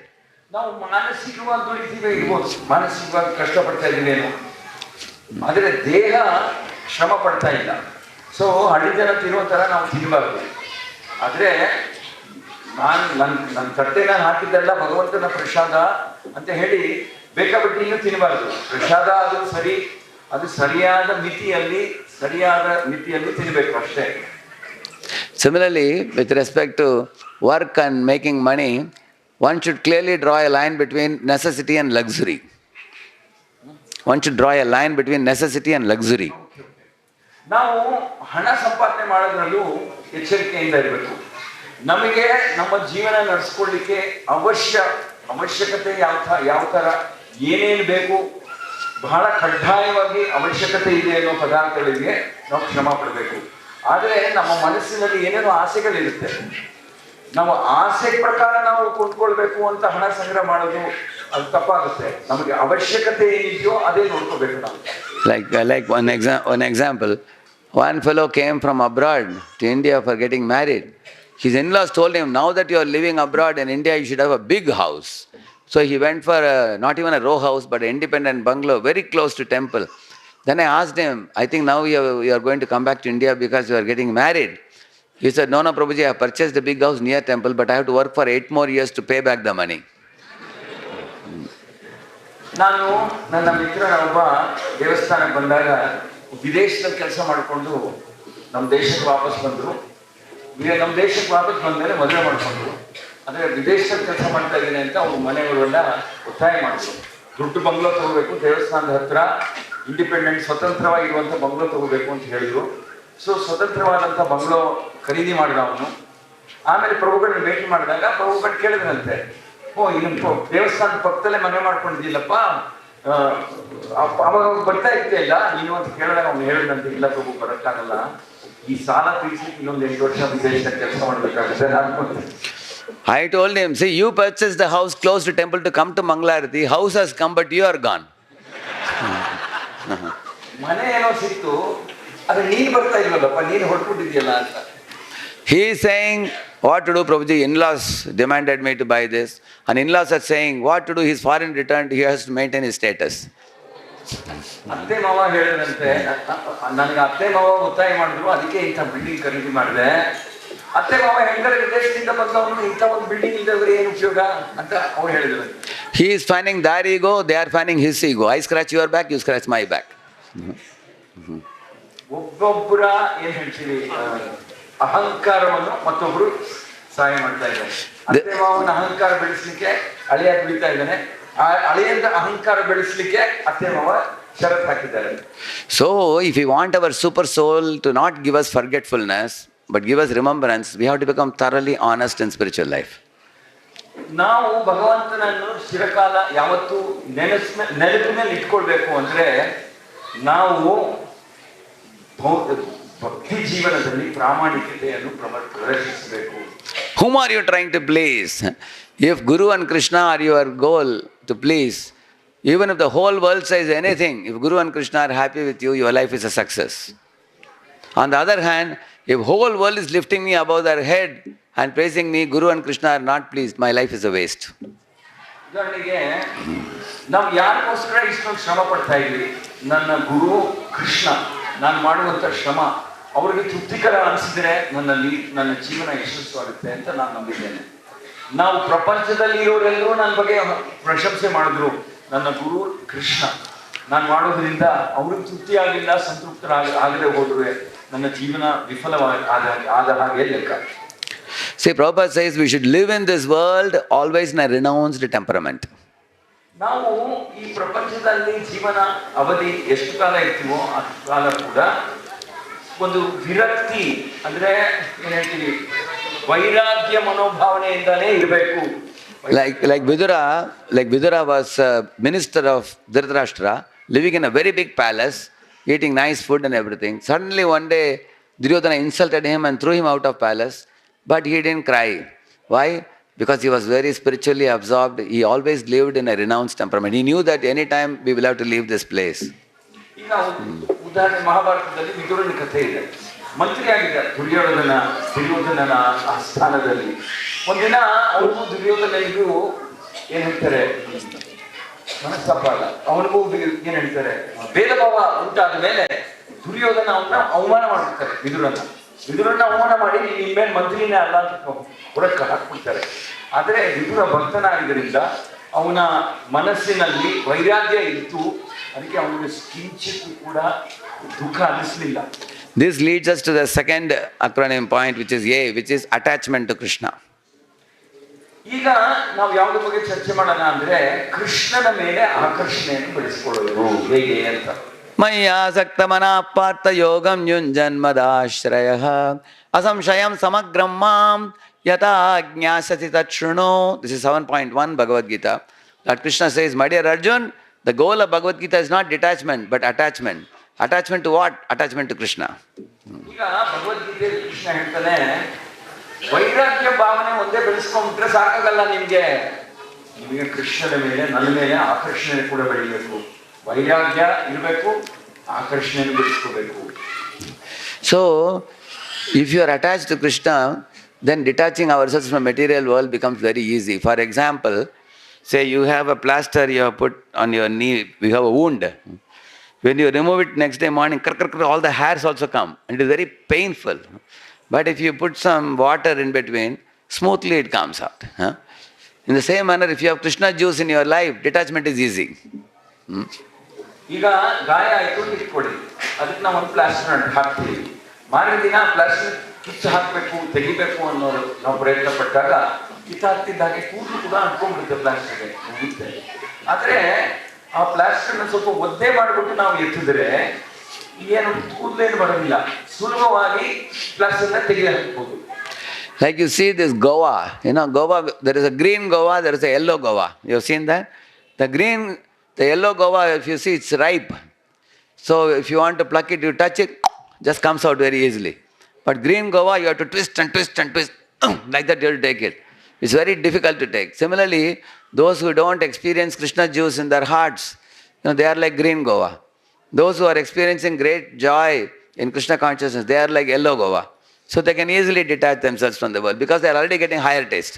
ನಾವು ಮಾನಸಿಕವಾಗಿ ದುಡಿತೀವಿ ಇರ್ಬೋದು, ಮಾನಸಿಕವಾಗಿ ಕಷ್ಟಪಡ್ತಾ ಇದ್ದೀವೇನು, ಆದರೆ ದೇಹ ಶ್ರಮ ಪಡ್ತಾ ಇಲ್ಲ. ಸೊ ಹಳ್ಳಿ ಜನ ತಿನ್ನೋ ಥರ ನಾವು ತಿನ್ನಬಾರ್ದು. ಆದರೆ ನನ್ನ ತಟ್ಟೆನ ಹಾಕಿದ್ದೆಲ್ಲ ಭಗವಂತನ ಪ್ರಸಾದ ಅಂತ ಹೇಳಿ ಬೇಕಾಬಿಟ್ಟು ಇನ್ನೂ ತಿನ್ನಬಾರ್ದು. ಪ್ರಸಾದ ಅದು ಸರಿ, ಅದು ಸರಿಯಾದ ಮಿತಿಯಲ್ಲಿ ತಿನ್ನಬೇಕು ಅಷ್ಟೇ. Similarly, with respect to work and making money, one should clearly draw a line between necessity and luxury. ನಾವು ಹಣ ಸಂಪಾದನೆ ಮಾಡೋದ್ರಲ್ಲೂ ಎಚ್ಚರಿಕೆಯಿಂದ ಇರಬೇಕು. ನಮಗೆ ನಮ್ಮ ಜೀವನ ನಡೆಸ್ಕೊಳ್ಳಿಕ್ಕೆ ಅವಶ್ಯಕತೆ ಯಾವ ಥರ ಏನೇನು ಬೇಕು, ಬಹಳ ಕಡ್ಡಾಯವಾಗಿ ಅವಶ್ಯಕತೆ ಇದೆ ಅನ್ನೋ ಪದಾರ್ಥಗಳಿಗೆ ನಾವು ಶ್ರಮ ಪಡಬೇಕು. ಆದರೆ ನಮ್ಮ ಮನಸ್ಸಿನಲ್ಲಿ ಏನೇನೋ ಆಸೆಗಳಿರುತ್ತೆ, ನಾವು ಆಸೆ ಪ್ರಕಾರ ನಾವು ಕೊಂಡ್ಕೊಳ್ಬೇಕು ಅಂತ ಹಣ ಸಂಗ್ರಹ ಮಾಡೋದು ಅದು ತಪ್ಪಾಗುತ್ತೆ. ನಮಗೆ ಅವಶ್ಯಕತೆ ಏನಿದೆಯೋ ಅದೇ ನೋಡ್ಕೋಬೇಕು ನಾವು. Like one example, one fellow came from abroad to India for getting married. His in-laws told him, now that you are living abroad in India, you should have a big house. So he went for not even a row house, but an independent bungalow very close to temple. Then I asked him, I think now you are going to come back to India because you are getting married. He said, no, Prabhuji, I have purchased a big house near temple, but I have to work for 8 more years to pay back the money. ನಾನು ನನ್ನ ಮಿತ್ರನ ಒಬ್ಬ ದೇವಸ್ಥಾನಕ್ಕೆ ಬಂದಾಗ ವಿದೇಶದಲ್ಲಿ ಕೆಲಸ ಮಾಡಿಕೊಂಡು ನಮ್ಮ ದೇಶಕ್ಕೆ ವಾಪಸ್ ಬಂದರು. ನಮ್ಮ ದೇಶಕ್ಕೆ ವಾಪಸ್ ಬಂದಮೇಲೆ ಮದುವೆ ಮಾಡಿಕೊಂಡ್ರು. ಅಂದರೆ ವಿದೇಶದಲ್ಲಿ ಕೆಲಸ ಮಾಡ್ತಾ ಇದ್ದೀನಿ ಅಂತ ಅವ್ರ ಮನೆಯವರೆಲ್ಲ ಒತ್ತಾಯ ಮಾಡಿದ್ರು. ದೊಡ್ಡ ಬಂಗ್ಲೋ ತಗೋಬೇಕು, ದೇವಸ್ಥಾನದ ಹತ್ರ ಇಂಡಿಪೆಂಡೆಂಟ್ ಸ್ವತಂತ್ರವಾಗಿರುವಂಥ ಬಂಗ್ಲೋ ತಗೋಬೇಕು ಅಂತ ಹೇಳಿದ್ರು. ಸೊ ಸ್ವತಂತ್ರವಾದಂಥ ಬಂಗ್ಲೋ ಖರೀದಿ ಮಾಡಿದ ಅವನು. ಆಮೇಲೆ ಪ್ರಭುಗಳನ್ನ ಭೇಟಿ ಮಾಡಿದಾಗ ಪ್ರಭುಗಳು ಕೇಳಿದ್ರಂತೆ, ಇನ್ನು ದೇವಸ್ಥಾನದ ಪಕ್ಕದಲ್ಲೇ ಮನೆ ಮಾಡ್ಕೊಂಡಿದ್ದಿಲ್ಲಪ್ಪ, ಅವಾಗ ಬರ್ತಾ ಇರ್ತಿಲ್ಲ ನೀನು ಅಂತ ಕೇಳಿದಾಗ ಅವ್ನು ಹೇಳಿದಂತೆ, ಇಲ್ಲ ಪ್ರಭು ಬರೋಕ್ಕಾಗಲ್ಲ, ಈ ಸಾಲ ತೀರಿಸಲಿಕ್ಕೆ ಇನ್ನೊಂದು 8 ವರ್ಷ ವಿದೇಶದಲ್ಲಿ ಕೆಲಸ ಮಾಡಬೇಕಾಗುತ್ತೆ. I told him, see, you purchased the house close to temple to come to Mangalarati. House has come, but you are gone. ಮನೆ ಏನೋ ಸಿಕ್ತು, ಆದ್ರೆ ನೀನು ಬರ್ತಾ ಇಲ್ವಲ್ಲಪ್ಪ, ನೀನು ಹೊರಟ್ಬಿಟ್ಟಿದ್ಯಲ್ಲ ಅಂತ. He is saying, what to do, Prabhuji? In-laws demanded me to buy this. And in-laws are saying, what to do? His foreign returned, he has to maintain his status. ಅತ್ತೆ ಮಾವ ಹೇಳಿದ್ರಂತೆ, ನನಗೆ ಅತ್ತೆ ಮಾವ ಒತ್ತಾಯ ಮಾಡಿದ್ರು, ಅದಕ್ಕೆ ಇಂಥ ಬಿಲ್ಡಿಂಗ್ ಖರೀದಿ ಮಾಡಿದೆ. ಅತ್ತೆ ಮಾವ ಹೆಂಗರ ವಿದೇಶದಿಂದ ಬಂದವನು ಇಂಥ ಒಂದು ಬಿಲ್ಡಿಂಗ್ ಇದ್ದವ್ರು ಏನು ಉಪಯೋಗ ಅಂತ ಅವ್ರು ಹೇಳಿದ್ರು. He is fanning their ego, they are fanning his ego. I scratch your back, you scratch my back. ಒಬ್ಬೊಬ್ಬರ ಏನ್ ಹೇಳ್ತೀವಿ ಅಹಂಕಾರವನ್ನು ಮತ್ತೊಬ್ರು ಸಹಾಯ ಮಾಡ್ತಾ ಇದ್ದಾರೆ. ಅತ್ತೆ ಮಾವನ ಅಹಂಕಾರ ಬೆಳೆಸಲಿಕ್ಕೆ ಅಳಿಯ ದುಡಿತಾ ಇದ್ದಾನೆ, ಆ ಅಳಿಯಂದ ಅಹಂಕಾರ ಬೆಳೆಸಲಿಕ್ಕೆ ಅತ್ತೆ ಮಾವ ಷರತ್ತು ಹಾಕಿದ್ದಾರೆ. So if we want our super soul to not give us forgetfulness but give us remembrance, we have to become thoroughly honest in spiritual life. ನಾವು ಭಗವಂತನನ್ನು ಚಿರಕಾಲ ಯಾವತ್ತೂ ನೆನಪಿನಲ್ಲಿ ಇಟ್ಕೊಳ್ಬೇಕು ಅಂದ್ರೆ ನಾವು ಭಕ್ತಿ ಜೀವನದಲ್ಲಿ ಪ್ರಾಮಾಣಿಕತೆಯನ್ನು ಪ್ರದರ್ಶಿಸಬೇಕು. Whom are you trying to please? If Guru and Krishna are your goal to please, even if the whole world says anything, if Guru and Krishna are happy with you, your life is a success. On the other hand, if whole world is lifting me above their head and praising me, Guru and Krishna are not pleased, my life is a waste. ಉದಾಹರಣೆಗೆ ನಾವು ಯಾರಿಗೋಸ್ಕರ ಇಷ್ಟೊಂದು ಶ್ರಮ ಪಡ್ತಾ ಇದ್ವಿ, ನನ್ನ ಗುರು ಕೃಷ್ಣ ನಾನು ಮಾಡುವಂಥ ಶ್ರಮ ಅವ್ರಿಗೆ ತೃಪ್ತಿಕರ ಅನಿಸಿದ್ರೆ ನನ್ನ ಜೀವನ ಯಶಸ್ವಾಗುತ್ತೆ ಅಂತ ನಾನು ನಂಬಿದ್ದೇನೆ. ನಾವು ಪ್ರಪಂಚದಲ್ಲಿ ಇರೋರೆಲ್ಲರೂ ನನ್ನ ಬಗ್ಗೆ ಪ್ರಶಂಸೆ ಮಾಡಿದ್ರು, ನನ್ನ ಗುರು ಕೃಷ್ಣ ನಾನು ಮಾಡೋದ್ರಿಂದ ಅವ್ರಿಗೆ ತೃಪ್ತಿ ಆಗಲಿಲ್ಲ, ಆಗದೆ ಹೋದ್ರೆ ನನ್ನ ಜೀವನ ಆದ ಹಾಗೆ ಲೆಕ್ಕ. See, Prabhupada says we should live in this world always in a renounced temperament. ನಾವು ಈ ಪ್ರಪಂಚದಲ್ಲಿ ಜೀವನ ಅವಧಿ ಎಷ್ಟು ಕಾಲ ಇರ್ತೀವೋ ಅಷ್ಟು ಕಾಲ ಕೂಡ ಒಂದು ವಿರಕ್ತಿ ಅಂದ್ರೆ ಏನ್ ಹೇಳ್ತೀವಿ, ವೈರಾಗ್ಯ ಮನೋಭಾವನೆಯಿಂದಾನೇ ಇರಬೇಕು. Like Vidura was minister of Dhritarashtra, living in a very big palace, eating nice food and everything. Suddenly one day Duryodhana insulted him and threw him out of palace, but he didn't cry. Why? Because he was very spiritually absorbed. He always lived in a renounced temperament. He knew that any time we will have to leave this place. ಈಗ ಉದಾಹರಣೆ ಮಹಾಭಾರತದಲ್ಲಿ ವಿದುರನ ಕಥೆ ಇದೆ. ಮಂತ್ರಿ ಆಗಿದ್ದ ದುರ್ಯೋಧನನ ಸ್ಥಾನದಲ್ಲಿ. ಒಂದಿನ ಅವನಿಗೂ ದುರ್ಯೋಧನಿಗೂ ಏನ್ ಹೇಳ್ತಾರೆ, ಮನಸ್ತಾಪ ಅಲ್ಲ, ಅವನಿಗೂ ಏನ್ ಹೇಳ್ತಾರೆ ಭೇದ ಭಾವ ಉಂಟಾದ ಮೇಲೆ ದುರ್ಯೋಧನ ಅವನ್ನ ಅವಮಾನ ಮಾಡಿರ್ತಾರೆ. ವಿದುರನ್ನ ಅವಮಾನ ಮಾಡಿ ಇನ್ಮೇಲೆ ಮಂತ್ರಿನೇ ಅಲ್ಲ ಅಂತ ಹೊರಕ್ಕೆ ಹಾಕ್ಬಿಡ್ತಾರೆ. ಆದ್ರೆ ವಿದುರ ಭಕ್ತನಾಗಿದ್ದರಿಂದ ಅವನ ಮನಸ್ಸಿನಲ್ಲಿ ವೈರಾಗ್ಯ ಇತ್ತು, ಅದಕ್ಕೆ ಅವನಿಗೆ ಕಿಂಚಿತ್ ಕೂಡ ದುಃಖ ಅನಿಸ್ಲಿಲ್ಲ. This leads us to the second acronym point, which is A, which is attachment to Krishna. ಈಗ ನಾವು ಯಾವುದ್ರ ಬಗ್ಗೆ ಚರ್ಚೆ ಮಾಡೋಣ ಅಂದ್ರೆ ಕೃಷ್ಣನ ಮೇಲೆ ಆಕರ್ಷಣೆಯನ್ನು ಬೆಳೆಸ್ಕೊಳ್ಳೋದು ಹೇಗೆ ಅಂತ. ಮಯ್ಯಾಸಕ್ತ ಮನಃ ಪಾರ್ಥ ಯೋಗಂ ಯುಂಜನ್ಮದಾಶ್ರಯಃ ಅಸಂಶಯಂ ಸಮಗ್ರಂ ಮಾಂ ಯಥಾ ಜ್ಞಾಸ್ಯಸಿ ತತ್ ಶೃಣು. This is 7.1 Bhagavad Gita. That Krishna says, my dear Arjun, the goal of Bhagavad Gita is not detachment but attachment. Attachment to what? Attachment to Krishna. ಈಗ ಭಗವದ್ಗೀತೆಯಲ್ಲಿ ಕೃಷ್ಣ ಹೇಳ್ತಾನೆ, ವೈರಾಗ್ಯ ಭಾವನೆ ಒಂದೇ ಬೆಳೆಸ್ಕೊಂಡ್ಬಿಟ್ರೆ ಸಾಕಾಗಲ್ಲ, ನಿಮಗೆ ಕೃಷ್ಣನ ಮೇಲೆ ನನ್ನ ಮೇಲೆ ಆಕರ್ಷಣೆ ಕೂಡ ಬೆಳಿಬೇಕು. ವೈರಾಗ್ಯ ಇರಬೇಕು, ಆಕರ್ಷಣೆಯನ್ನು ಬೆಳೆಸ್ಕೋಬೇಕು. So if you are attached to Krishna, then detaching ourselves from material world becomes very easy. For example, say you have a plaster you have put on your knee, you have a wound. When you remove it next day morning, all the hairs also come and it is very painful. But if you put some water in between, smoothly it comes out. In the same manner, if you have Krishna juice in your life, detachment is easy. ಈಗ ಗಾಯ ಆಯ್ತು ಇಟ್ಕೊಳ್ಳಿ, ಅದಕ್ಕೆ ನಾವು ಒಂದು plaster ಹಾಕ್ತೀವಿ. ಮಾರನೇ ದಿನ ಪ್ಲಾಸ್ಟರ್ ಕಿತ್ತು ಹಾಕಬೇಕು, ತೆಗಿಬೇಕು ಅನ್ನೋ ನಾವು ಪ್ರಯತ್ನ ಪಟ್ಟಾಗ ಕಿತ್ತು ಹಾಕ್ತಿದ್ದಾಗೆ ಕೂದಲು ಕೂಡ ಅಂಟ್ಕೊಂಡ್ಬಿಡುತ್ತೆ ಪ್ಲಾಸ್ಟರ್ಗೆ, ಮುಗುತ್ತೆ. ಆದರೆ ಆ ಪ್ಲಾಸ್ಟರ್ನ ಸ್ವಲ್ಪ ಒದ್ದೆ ಮಾಡಿಬಿಟ್ಟು ನಾವು ಎತ್ತಿದ್ರೆ ಏನು ಕೂದಲೇನು ಬರೋದಿಲ್ಲ, ಸುಲಭವಾಗಿ ಪ್ಲಾಸ್ಟರ್ನ ತೆಗೆದು ಹಾಕ್ಬೋದು. Like you see this guava, guava, there is a green guava, there is a yellow guava. You have seen that? The yellow guava, if you see, it's ripe. So if you want to pluck it, you touch it, just comes out very easily. But green guava, you have to twist and twist and twist, like that you have to take it. It's very difficult to take. Similarly, those who don't experience Krishna juice in their hearts, they are like green guava. Those who are experiencing great joy in Krishna consciousness, they are like yellow guava. So they can easily detach themselves from the world because they are already getting higher taste.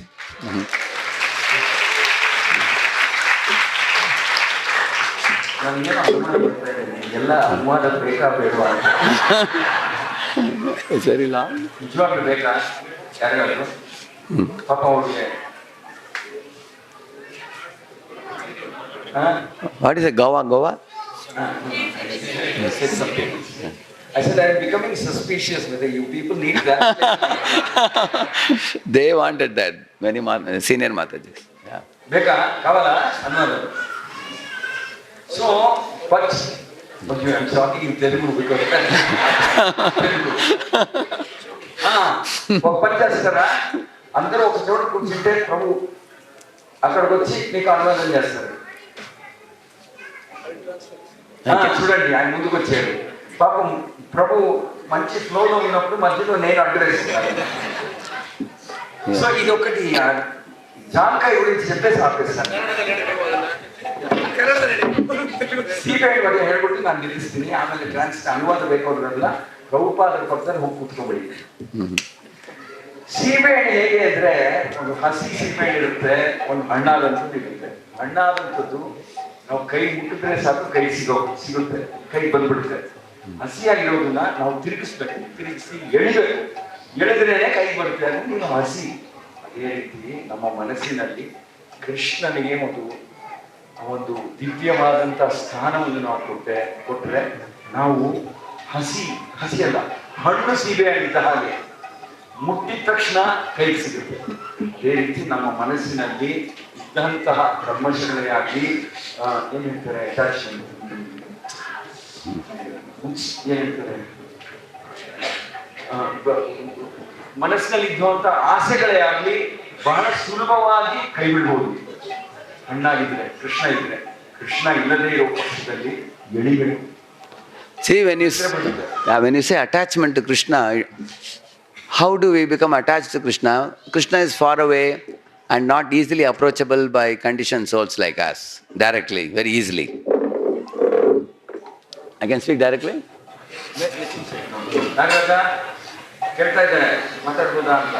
ಎಲ್ಲ ಅನುವಾದ ಬೇಕಾ ಬೇಡವಾ? It's very long. ನಿಜವಾಗ್ಲೂ ಬೇಕಾ? ಯಾರಿಗಾದ್ರು ಪಾಪ ಅವ್ರಿಗೆ What is it? Goa? said something. I said I'm becoming suspicious whether you people need that. They wanted that. Many senior Matajis. Yeah. ಬೇಕಾ ಕಾವಲ್ಲ ಅನ್ನೋದು. So, but I'm talking in Telugu because పని చేస్తారా అందరూ ఒక చోట కూర్చుంటే ప్రభు అక్కడికి వచ్చి మీకు అనువాదం చేస్తారు. చూడండి ఆయన ముందుకు వచ్చాడు. పాపం ప్రభు మంచి ఫ్లోలో ఉన్నప్పుడు మధ్యలో నేను అడ్డరేస్తున్నాను. సో ఇది ఒకటి జామకాయ గురించి చెప్పేసి ఆపేస్తాను. ಸೀಬೆಹಣ್ಣು ಬಗ್ಗೆ ಹೇಳ್ಬಿಟ್ಟು ನಾನು ನಿಲ್ಲಿಸ್ತೀನಿ. ಆಮೇಲೆ ಅನುವಾದ ಬೇಕಾದ್ರಲ್ಲ ಪ್ರಭುಪಾದರ ಪಕ್ಕದಲ್ಲಿ ಹೋಗಿ ಕೂತ್ಕೊಂಡ್ಬಿಡಿ. ಸೀಬೆಹಣ್ಣು ಹೇಗೆ ಅಂದ್ರೆ ಒಂದು ಹಸಿ ಸೀಬೆಹಣ್ಣು ಇರುತ್ತೆ, ಒಂದು ಹಣ್ಣಾದಂಥದ್ದು ಇರುತ್ತೆ. ಹಣ್ಣಾದಂಥದ್ದು ನಾವು ಕೈ ಮುಟ್ಟಿದ್ರೆ ಸಾಕು ಕೈ ಸಿಗುತ್ತೆ, ಕೈ ಬಂದ್ಬಿಡುತ್ತೆ. ಹಸಿಯಾಗಿರೋದನ್ನ ನಾವು ತಿರುಗಿಸ್ಬೇಕು, ತಿರುಗಿಸಿ ಎಳಿಬೇಕು, ಎಳೆದ್ರೇನೆ ಕೈ ಬರುತ್ತೆ. ಅಂದ್ರೆ ನೀವು ಹಸಿ. ಅದೇ ರೀತಿ ನಮ್ಮ ಮನಸ್ಸಿನಲ್ಲಿ ಕೃಷ್ಣನಿಗೆ ಒಂದು ದಿವ್ಯವಾದಂಥ ಸ್ಥಾನವನ್ನು ನಾವು ಕೊಟ್ಟರೆ ನಾವು ಹಸಿ ಅಲ್ಲ, ಹಣ್ಣು ಸೀಬೆ ಆಗಿದ್ದ ಹಾಗೆ ಮುಟ್ಟಿದ ತಕ್ಷಣ ಕೈ ಸಿಗುತ್ತೆ. ಅದೇ ರೀತಿ ನಮ್ಮ ಮನಸ್ಸಿನಲ್ಲಿ ಇದ್ದಂತಹ ಬ್ರಹ್ಮಚರ್ಯ ಆಗಲಿ ಏನ್ ಹೇಳ್ತಾರೆ ಅಟ್ಯಾಚ್ಮೆಂಟ್, ಏನ್ ಹೇಳ್ತಾರೆ ಮನಸ್ಸಿನಲ್ಲಿ ಇದ್ದಂತ ಆಸೆಗಳೇ ಆಗಲಿ ಬಹಳ ಸುಲಭವಾಗಿ ಕೈ ಬಿಡ್ಬೋದು. ಹಣ್ಣಾಗಿದ್ರೆ ಕೃಷ್ಣ ಇಲ್ಲದೇ ಇರೋ ಪಕ್ಷದಲ್ಲಿ ಎಳಿಬೇಕು. See, when you say attachment to Krishna, how do we become attached to Krishna? Krishna is far away and not easily approachable by conditioned souls like us, directly, very easily. I can speak directly? ಕೇಳ್ತಾ ಇದ್ದಾರೆ, ಮಾತಾಡ್ಬೋದಾ ಅಂತ.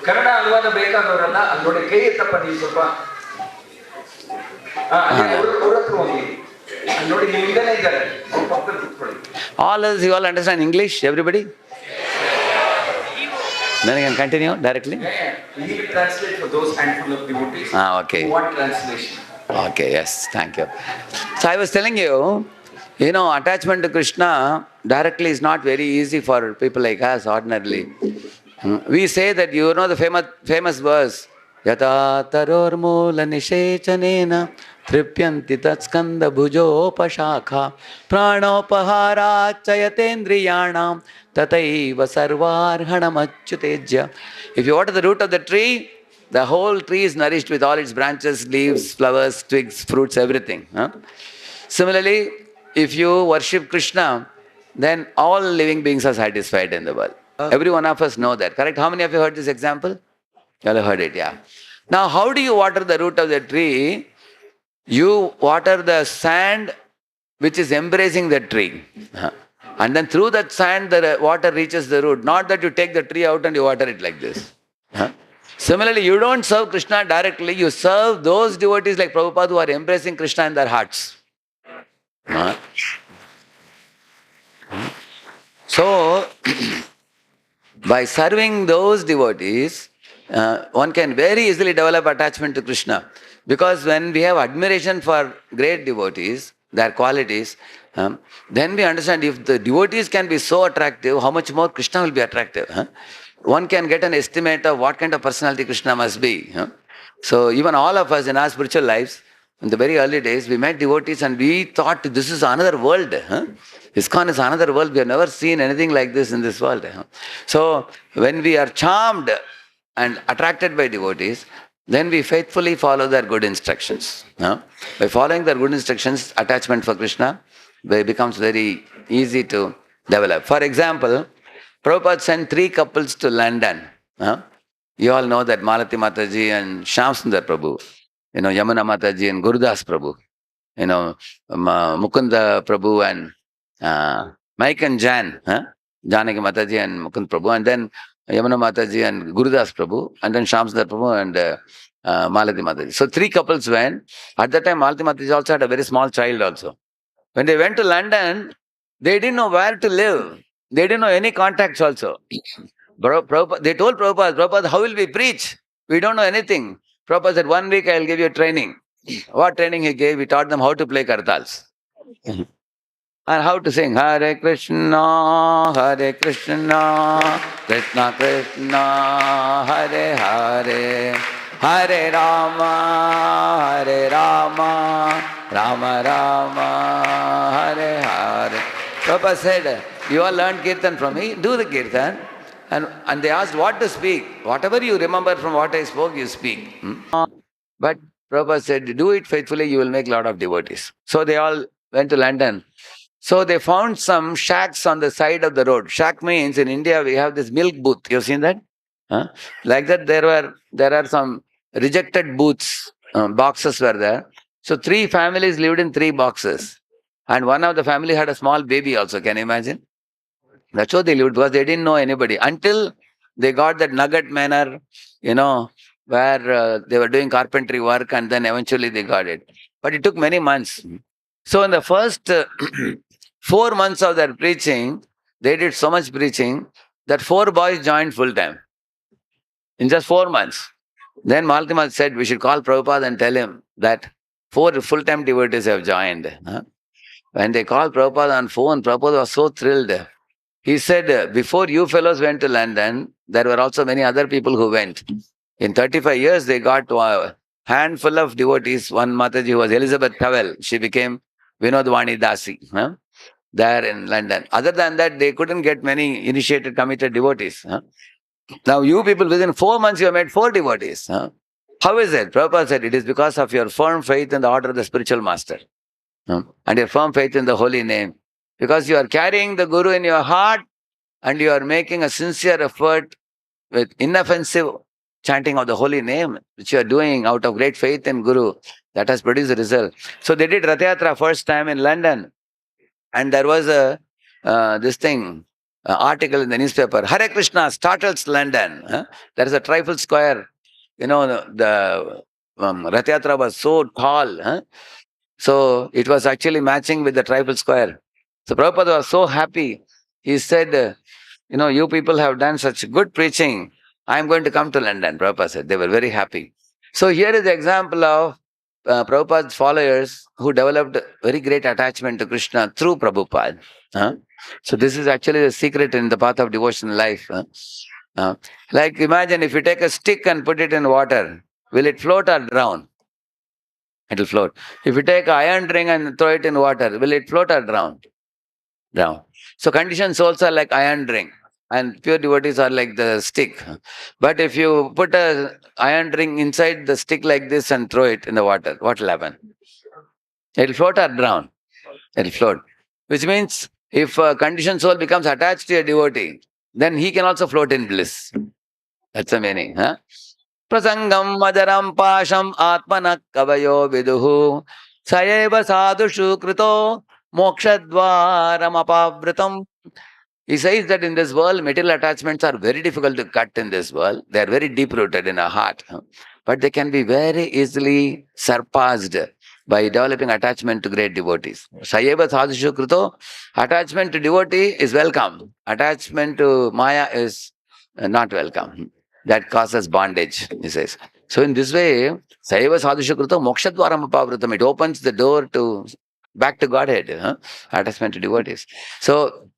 ಕನ್ನಡ ಅನುವಾದ ಬೇಕಾದವರಲ್ಲ ಅಲ್ಲಿ ನೋಡಿ ಕೈ ಎತ್ತಪ್ಪ ನೀವು ಸ್ವಲ್ಪ. ಅವ್ರ ಹತ್ರ ಹೋಗಿ ಅಲ್ಲಿ ನೋಡಿ ನೀವು ಇಲ್ಲೇ ಇದ್ದಾರೆ, ಅವ್ರ ಪಕ್ಕದಲ್ಲಿ ಕೂತ್ಕೊಳ್ಳಿ. You all understand English, everybody? Then I can continue directly? He will translate for those handful of devotees okay. who want translation. Okay, yes, thank you. So I was telling you, attachment to Krishna directly is not very easy for people like us ordinarily. We say that the famous verse, Yata taror moola nishechanena tripyanti tatskanda bhujopashakha pranopahara chayatendriyanam tataiva sarvarhanamachyutejya. If you water the root of the tree, the whole tree is nourished with all its branches, leaves, flowers, twigs, fruits, everything. Similarly, if you worship Krishna, then all living beings are satisfied in the world. Every one of us know that, correct? How many of you heard this example? You all have heard it, yeah. Now, how do you water the root of the tree? You water the sand which is embracing the tree. And then through that sand, the water reaches the root. Not that you take the tree out and you water it like this. Similarly, you don't serve Krishna directly. You serve those devotees like Prabhupada who are embracing Krishna in their hearts. So, by serving those devotees, one can very easily develop attachment to Krishna. Because when we have admiration for great devotees, their qualities, then we understand if the devotees can be so attractive, how much more Krishna will be attractive. One can get an estimate of what kind of personality Krishna must be. So even all of us in our spiritual lives, in the very early days, we met devotees and we thought this is another world. ISKCON is another world. We have never seen anything like this in this world. So when we are charmed and attracted by devotees, then we faithfully follow their good instructions. By following their good instructions, attachment for Krishna becomes very easy to develop. For example, Prabhupada sent 3 couples to London. You all know that Malati Mataji and Shyamsundar Prabhu, Yamuna Mataji and Gurudas Prabhu, Mukunda Prabhu and Mike and Jan, Janaki Mataji and Mukund Prabhu, and then Yamuna Mataji and Gurudas Prabhu, and then Shyamsundar Prabhu and Malati Mataji. So 3 couples went. At that time, Malati Mataji also had a very small child also. When they went to London, they didn't know where to live. They didn't know any contacts also. They told Prabhupada, how will we preach? We don't know anything. Prabhupada said, 1 week I'll give you training. What training he gave? He taught them how to play kartals. And how to sing Hare Krishna, Hare Krishna, Krishna Krishna, Hare Hare, Hare Rama, Hare Rama, Rama Rama, Hare Hare. Prabhupada said, you all learned kirtan from me, do the kirtan. And they asked what to speak. Whatever you remember from what I spoke, you speak. But Prabhupada said, do it faithfully, you will make a lot of devotees. So they all went to London. So they found some shacks on the side of the road. Shack means in India we have this milk booth. You've seen that? Huh? Like that, there are some rejected booths, boxes were there. So 3 families lived in 3 boxes, and one of the family had a small baby also. Can you imagine? That's what they lived because they didn't know anybody until they got that nugget manor, you know, where they were doing carpentry work, and then eventually they got it. But it took many months. So in the first 4 months of their preaching, they did so much preaching that 4 boys joined full time in just 4 months. Then Maltimal said, we should call Prabhupada and tell him that 4 full-time devotees have joined. Huh? When they called Prabhupada on phone, Prabhupada was so thrilled. He said, before you fellows went to London, there were also many other people who went. In 35 years, they got a handful of devotees. One Mataji was Elizabeth Cavell. She became Vinodwani DASI. Huh? There in London. Other than that, they couldn't get many initiated, committed devotees. Huh? Now, you people, within 4 months, you have made 4 devotees. Huh? How is it? Prabhupada said, it is because of your firm faith in the order of the spiritual master, and your firm faith in the holy name. Because you are carrying the Guru in your heart and you are making a sincere effort with inoffensive chanting of the holy name, which you are doing out of great faith in Guru, that has produced the result. So they did Rath Yatra first time in London, and there was a this thing article in the newspaper. Hare Krishna startles London. Huh? There is a trifle square. You know the Rath Yatra was so tall. Huh? So it was actually matching with the tribal square. So Prabhupada was so happy. He said, you people have done such good preaching. I'm going to come to London, Prabhupada said. They were very happy. So here is the example of Prabhupada's followers who developed very great attachment to Krishna through Prabhupada. Huh? So this is actually the secret in the path of devotional life. Like imagine if you take a stick and put it in water, will it float or drown? It will float. If you take an iron ring and throw it in water, will it float or drown? Drown. So conditioned souls are like iron ring, and pure devotees are like the stick. But if you put a iron ring inside the stick like this and throw it in the water, what will happen? It will float or drown? It will float. Which means if a conditioned soul becomes attached to a devotee, then he can also float in bliss. That's the meaning. Huh? Prasangam madaram pasham atmanak kavayo viduhu sayeva sadhushu krito mokshadvaram apavritam. He says that in this world, material attachments are very difficult to cut in this world. They are very deep rooted in our heart. But they can be very easily surpassed by developing attachment to great devotees. Sayeva sadhushu krito, attachment to devotee is welcome. Attachment to Maya is not welcome. That causes bondage, he says. So in this way, Sayeva sadhushu krito mokshadvaram apavritam. It opens the door to back to Godhead, attachment to devotees. So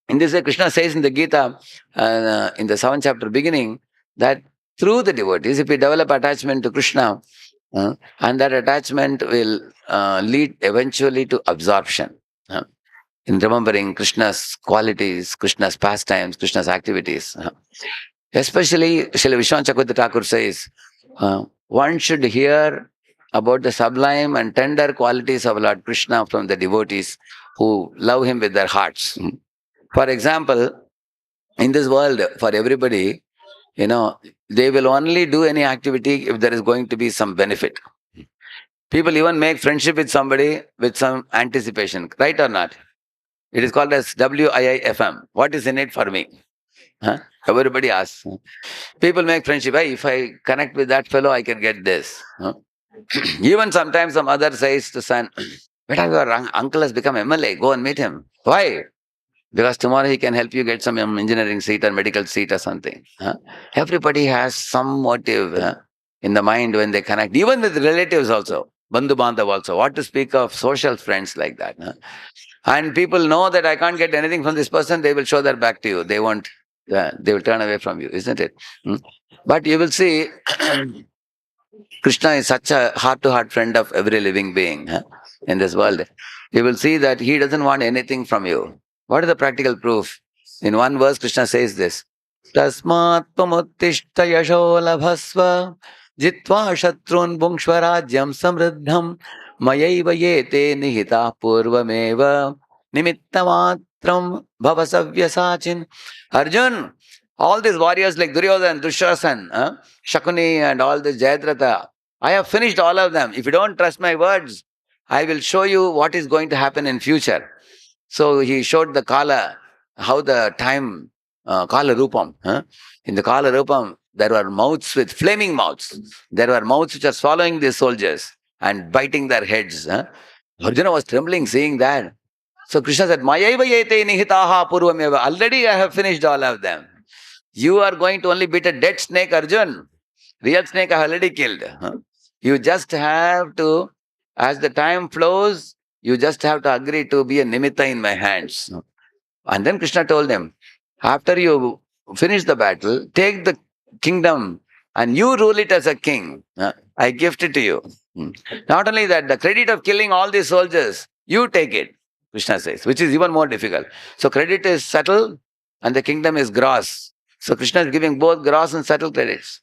in this way, Krishna says in the Gita, in the 7th chapter beginning, that through the devotees, if we develop attachment to Krishna, and that attachment will lead eventually to absorption. In remembering Krishna's qualities, Krishna's pastimes, Krishna's activities. Especially, Srila Vishwan Chakravarti Thakur says, one should hear about the sublime and tender qualities of Lord Krishna from the devotees who love him with their hearts. For example, in this world, for everybody, they will only do any activity if there is going to be some benefit. People even make friendship with somebody with some anticipation, right or not? It is called as WIIFM. What is in it for me? Huh? Everybody asks. People make friendship. Hey, if I connect with that fellow, I can get this. Huh? Even sometimes some other says to son, "But your uncle has become MLA. Go and meet him." Why? because tomorrow he can help you get some engineering seat or medical seat or something. Everybody has some motive in the mind when they connect, even with relatives also, bandhu bandhav also. What to speak of social friends like that? And people know that I can't get anything from this person, they will show their back to you. They won't. They will turn away from you, isn't it? Hmm? But you will see, Krishna is such a heart-to-heart friend of every living being in this world. You will see that he doesn't want anything from you. What is the practical proof? In one verse, Krishna says this: Tasmat pamuttishta yasho labhasva jitva shatrun bhungshvarajyam samriddham mayaiva yete nihita purvameva nimittamatram bhavasavya Arjun, all these warriors like Duryodhan, Dushasan, Shakuni and all this Jayadratha, I have finished all of them. If you don't trust my words, I will show you what is going to happen in future. So he showed the Kala, how the time, Kala Rupam. In the Kala Rupam, there were mouths with flaming mouths. There were mouths which are swallowing the soldiers and biting their heads. Arjuna was trembling seeing that. So Krishna said, Mayaiva yete nihitaha purvameva. Already I have finished all of them. You are going to only beat a dead snake, Arjun. Real snake I have already killed. You just have to, as the time flows, you just have to agree to be a nimitta in my hands. And then Krishna told him, after you finish the battle, take the kingdom and you rule it as a king. I gift it to you. Not only that, the credit of killing all these soldiers, you take it, Krishna says, which is even more difficult. So credit is subtle and the kingdom is gross. So Krishna is giving both gross and subtle credits.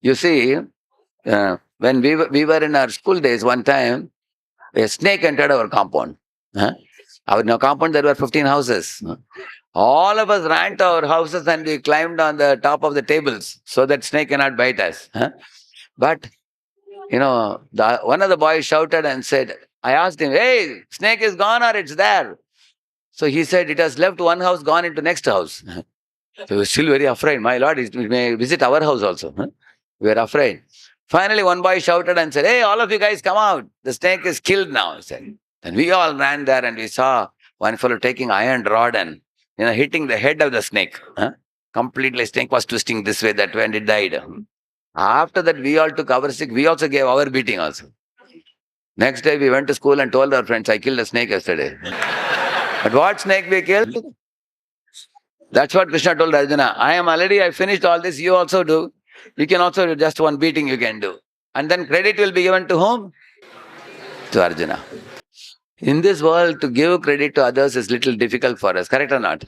You see, when we were in our school days, one time, a snake entered our compound. Our compound, there were 15 houses. All of us ran to our houses and we climbed on the top of the tables so that snake cannot bite us. But, one of the boys shouted and said, I asked him, hey, snake is gone or it's there? So he said, it has left one house, gone into next house. So he was still very afraid. My Lord, it may visit our house also. We were afraid. Finally, one boy shouted and said, hey, all of you guys come out. The snake is killed now, he said. Then we all ran there and we saw one fellow taking iron rod and hitting the head of the snake. Completely, snake was twisting this way, that way, and it died. After that, we all took our sick. We also gave our beating also. Next day, we went to school and told our friends, I killed a snake yesterday. But what snake we killed? That's what Krishna told Arjuna. I finished all this, you also do. You can also do just one beating you can do. And then credit will be given to whom? To Arjuna. In this world, to give credit to others is little difficult for us, correct or not?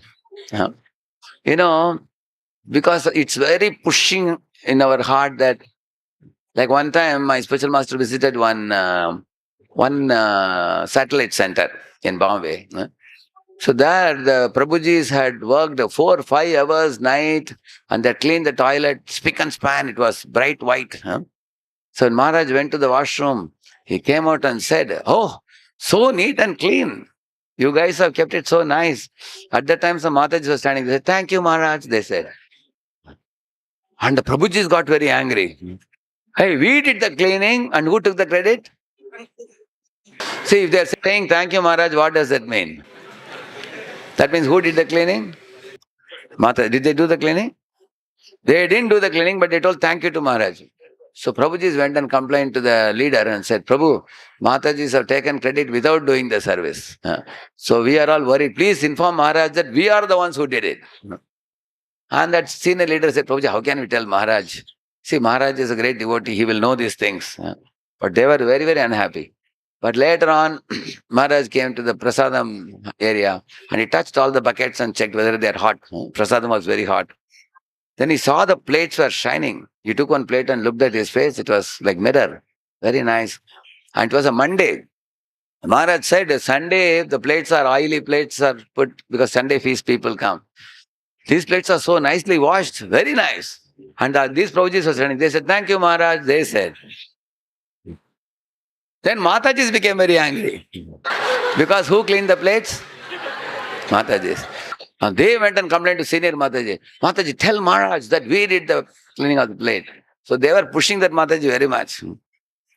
Because it's very pushing in our heart that, like one time, my special master visited one satellite center in Bombay. So there, the Prabhujis had worked 4 or 5 hours night and they cleaned the toilet, spick and span. It was bright white. So when Maharaj went to the washroom, he came out and said, oh, so neat and clean. You guys have kept it so nice. At that time, some Maharaj was standing. They said, thank you, Maharaj, they said. And the Prabhujis got very angry. Hey, we did the cleaning and who took the credit? See, if they're saying, thank you, Maharaj, what does that mean? That means who did the cleaning? Mata, did they do the cleaning? They didn't do the cleaning, but they told thank you to Maharaj. So Prabhujis went and complained to the leader and said, Prabhu, Matajis have taken credit without doing the service. So we are all worried. Please inform Maharaj that we are the ones who did it. And that senior leader said, Prabhuji, how can we tell Maharaj? See, Maharaj is a great devotee. He will know these things. But they were very, very unhappy. But later on, Maharaj came to the prasadam area and he touched all the buckets and checked whether they are hot. Prasadam was very hot. Then he saw the plates were shining. He took one plate and looked at his face. It was like mirror. Very nice. And it was a Monday. Maharaj said, Sunday, the plates are oily plates are put because Sunday feast people come. These plates are so nicely washed. Very nice. And these Prabhujis were standing. They said, thank you, Maharaj. They said. Then Matajis became very angry. Because who cleaned the plates? Matajis. And they went and complained to senior Mataji. Mataji, tell Maharaj that we did the cleaning of the plate. So they were pushing that Mataji very much.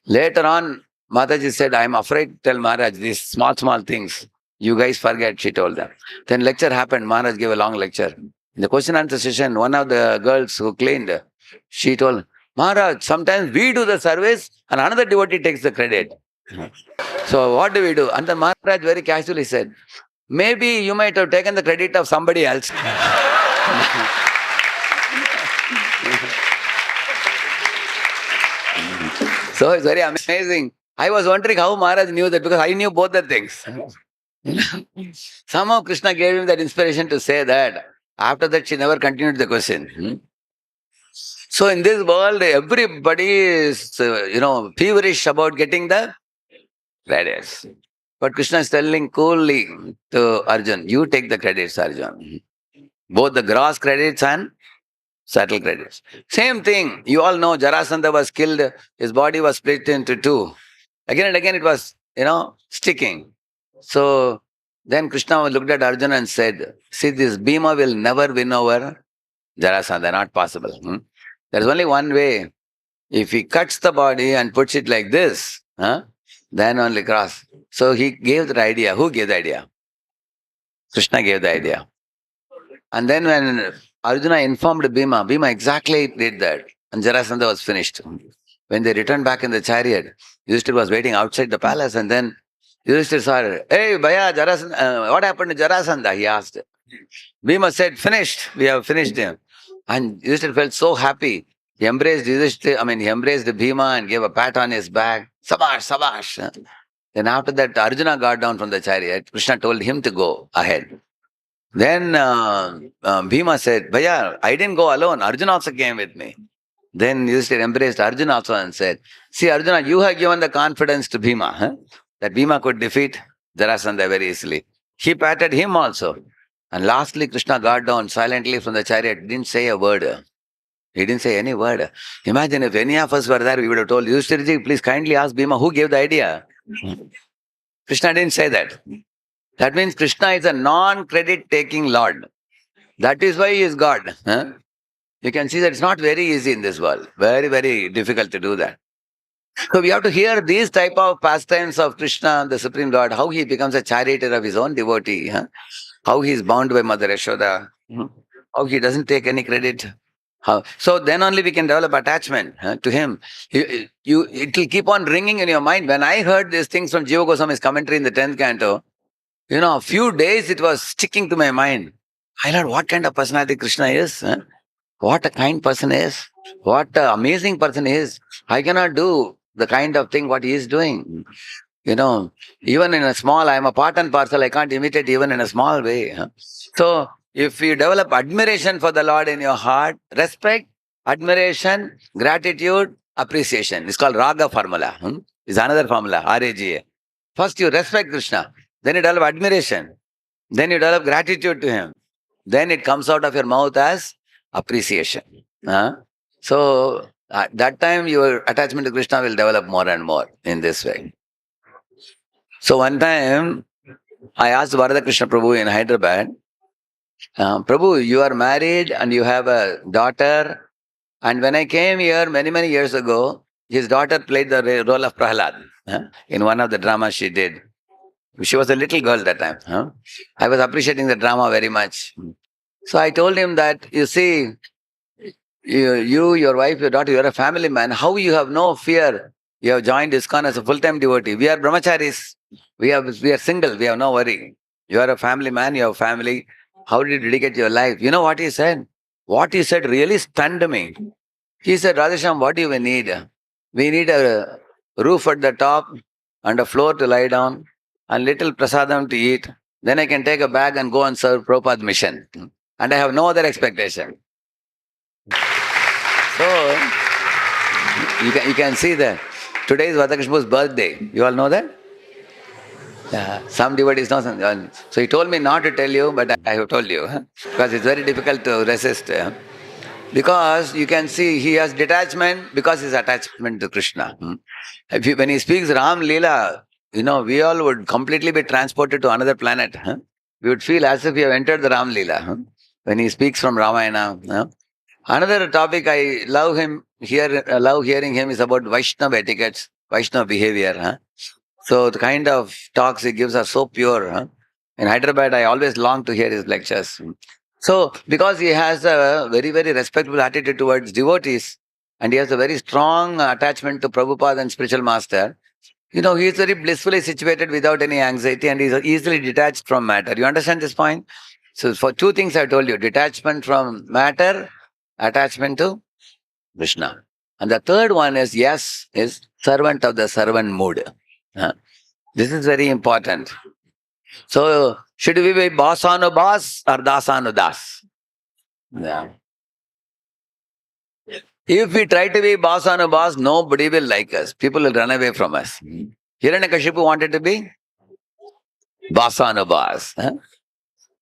Later on, Mataji said, I am afraid to tell Maharaj these small, small things. You guys forget, she told them. Then lecture happened. Maharaj gave a long lecture. In the question answer session, one of the girls who cleaned, she told, Maharaj, sometimes we do the service and another devotee takes the credit. So what do we do? And then Maharaj very casually said, maybe you might have taken the credit of somebody else. So it's very amazing. I was wondering how Maharaj knew that, because I knew both the things. Somehow Krishna gave him that inspiration to say that. After that, she never continued the question. So in this world, everybody is, feverish about getting the credits. But Krishna is telling coolly to Arjun, you take the credits, Arjun. Both the gross credits and subtle credits. Same thing. You all know Jarasandha was killed. His body was split into two. Again and again it was, sticking. So then Krishna looked at Arjuna and said, see, this Bhima will never win over Jarasandha, not possible. There's only one way. If he cuts the body and puts it like this, then only cross. So he gave the idea. Who gave the idea? Krishna gave the idea. And then when Arjuna informed Bhima, Bhima exactly did that. And Jarasandha was finished. When they returned back in the chariot, Yudhishthira was waiting outside the palace, and then Yudhishthira saw her. Hey, Bhaya, Jarasandha, what happened to Jarasandha? He asked. Bhima said, finished. We have finished him. And Yudhishthira felt so happy. He embraced he embraced Bhima and gave a pat on his back. Sabash, sabash. Then after that, Arjuna got down from the chariot. Krishna told him to go ahead. Then Bhima said, Bhaya, I didn't go alone. Arjuna also came with me. Then Yudhishthira embraced Arjuna also and said, see, Arjuna, you have given the confidence to Bhima, that Bhima could defeat Jarasandha very easily. He patted him also. And lastly, Krishna got down silently from the chariot, didn't say a word. He didn't say any word. Imagine if any of us were there, we would have told Yudhishthira, please kindly ask Bhima who gave the idea. Krishna didn't say that. That means Krishna is a non-credit taking Lord. That is why he is God. You can see that it's not very easy in this world. Very, very difficult to do that. So we have to hear these type of pastimes of Krishna, the Supreme Lord, how he becomes a charioteer of his own devotee, how he is bound by Mother Yashoda, how he doesn't take any credit. So then only we can develop attachment to him. It will keep on ringing in your mind. When I heard these things from Jiva Goswami's commentary in the 10th canto, a few days it was sticking to my mind. I learned what kind of personality Krishna is. What a kind person is. What an amazing person is. I cannot do the kind of thing what he is doing. Even in a small, I am a part and parcel, I can't imitate even in a small way. So, if you develop admiration for the Lord in your heart, respect, admiration, gratitude, appreciation. It's called Raga formula. It's another formula, RAGA. First you respect Krishna. Then you develop admiration. Then you develop gratitude to him. Then it comes out of your mouth as appreciation. So, at that time your attachment to Krishna will develop more and more in this way. So one time, I asked Varada Krishna Prabhu in Hyderabad, Prabhu, you are married and you have a daughter. And when I came here many, many years ago, his daughter played the role of Prahlad in one of the dramas she did. She was a little girl that time. I was appreciating the drama very much. So I told him that, you see, you, your wife, your daughter, you are a family man. How you have no fear? You have joined ISKCON as a full-time devotee. We are brahmacharis. We are single. We have no worry. You are a family man. You have family. How did you dedicate your life? You know what he said? What he said really stunned me. He said, Radheshyam, what do we need? We need a roof at the top and a floor to lie down and little prasadam to eat. Then I can take a bag and go and serve Prabhupada's mission. And I have no other expectation. So, you can see that. Today is Radhakrishna's birthday. You all know that? Some devotees know something. So he told me not to tell you, but I have told you. Because it's very difficult to resist. Because you can see he has detachment because his attachment to Krishna. When he speaks Ram Leela, we all would completely be transported to another planet. We would feel as if we have entered the Ram Leela. When he speaks from Ramayana. Another topic I love hearing him is about Vaishnava etiquettes, Vaishnava behavior. So the kind of talks he gives are so pure. In Hyderabad, I always long to hear his lectures. So, because he has a very, very respectful attitude towards devotees, and he has a very strong attachment to Prabhupada and spiritual master, he is very blissfully situated without any anxiety, and he is easily detached from matter. You understand this point? So, for two things I told you: detachment from matter, attachment to Krishna. And the third one is servant of the servant mood. Uh, This is very important. So, should we be boss on a boss or das on a das? Yeah. If we try to be boss on a boss, nobody will like us. People will run away from us. Hiranyakashipu wanted to be boss on a boss. Huh?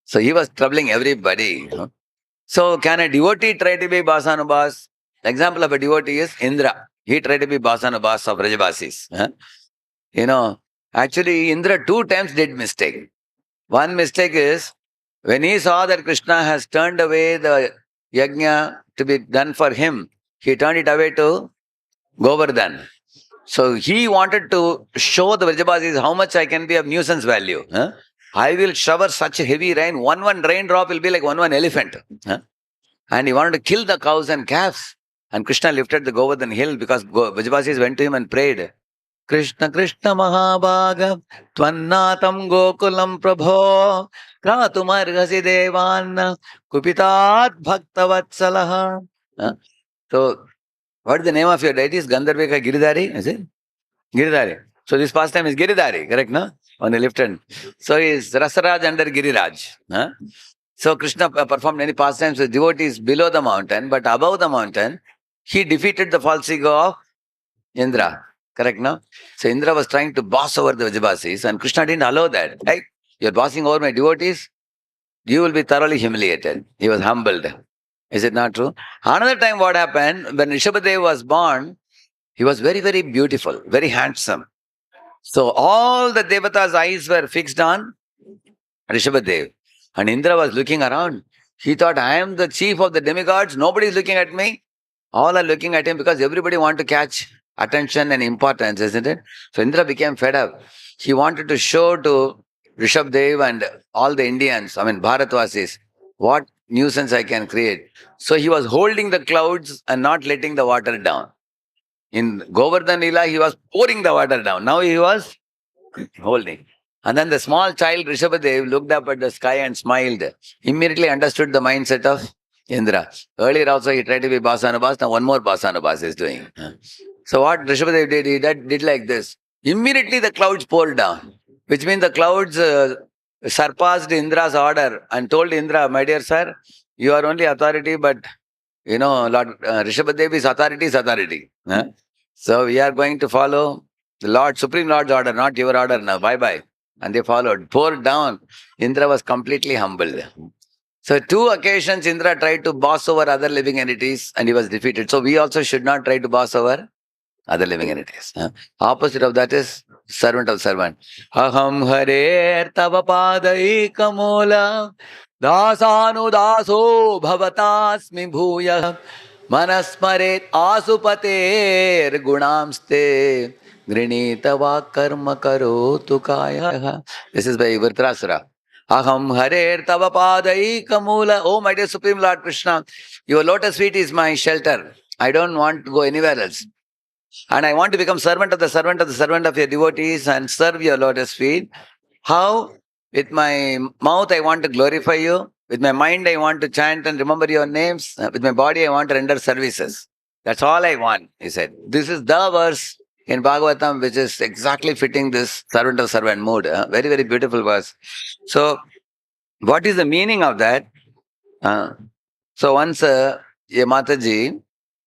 So he was troubling everybody. So can a devotee try to be boss on a boss? Example of a devotee is Indra. He tried to be boss on a boss of Rajabasis. Huh? You know, actually Indra 2 times did mistake. One mistake is when he saw that Krishna has turned away the yajna to be done for him, he turned it away to Govardhan. So he wanted to show the Vrajabasis how much I can be of nuisance value. Huh? I will shower such heavy rain, one raindrop will be like one elephant. Huh? And he wanted to kill the cows and calves. And Krishna lifted the Govardhan hill because Vrajabasis went to him and prayed. Krishna Krishna Mahabhaga Tvannatam Gokulam Prabho Kratumarghasi Devan Kupitat Bhaktavatsalaha. Huh? So, what is the name of your deity? Is Gandharvika Giridhari? Is it? Giridhari. So, this pastime is Giridhari, correct, no? On the left hand. So, he is Rasaraj under Giriraj. Huh? So, Krishna performed many pastimes with devotees below the mountain, but above the mountain, he defeated the false ego of Indra. Correct, no? So Indra was trying to boss over the Vajabasis, and Krishna didn't allow that. Hey, you're bossing over my devotees, you will be thoroughly humiliated. He was humbled. Is it not true? Another time, what happened when Rishabhadev was born, he was very, very beautiful, very handsome. So all the Devatas' eyes were fixed on Rishabhadev. And Indra was looking around. He thought, I am the chief of the demigods, nobody is looking at me. All are looking at him because everybody want to catch attention and importance, isn't it? So Indra became fed up. He wanted to show to Rishabdev and all the Indians, Bharatvasis, what nuisance I can create. So he was holding the clouds and not letting the water down. In Govardhan Lila, he was pouring the water down. Now he was holding. And then the small child Rishabhadev looked up at the sky and smiled. Immediately understood the mindset of Indra. Earlier also he tried to be Basanabas, now one more Basanabas is doing. So what Rishabhadev did, he did like this. Immediately the clouds poured down, which means the clouds surpassed Indra's order and told Indra, my dear sir, you are only authority, but Lord Rishabhadev authority is authority. So we are going to follow the Lord, Supreme Lord's order, not your order now. Bye-bye. And they followed. Poured down. Indra was completely humbled. So 2 occasions Indra tried to boss over other living entities and he was defeated. So we also should not try to boss over other living entities. Opposite of that is servant of servant. Aham hare tava padai kamola dasanu daso bhavatasmi bhuya manasmaret asupater gunamste grinitava karma karotu kaya. This is by Vritrasura. Aham hare tava padai kamula. Oh my dear Supreme Lord Krishna, your lotus feet is my shelter. I don't want to go anywhere else. And I want to become servant of the servant of the servant of your devotees and serve your lotus feet. How? With my mouth, I want to glorify you. With my mind, I want to chant and remember your names. With my body, I want to render services. That's all I want, he said. This is the verse in Bhagavatam which is exactly fitting this servant of servant mood. Very, very beautiful verse. So, what is the meaning of that? So, once a Mataji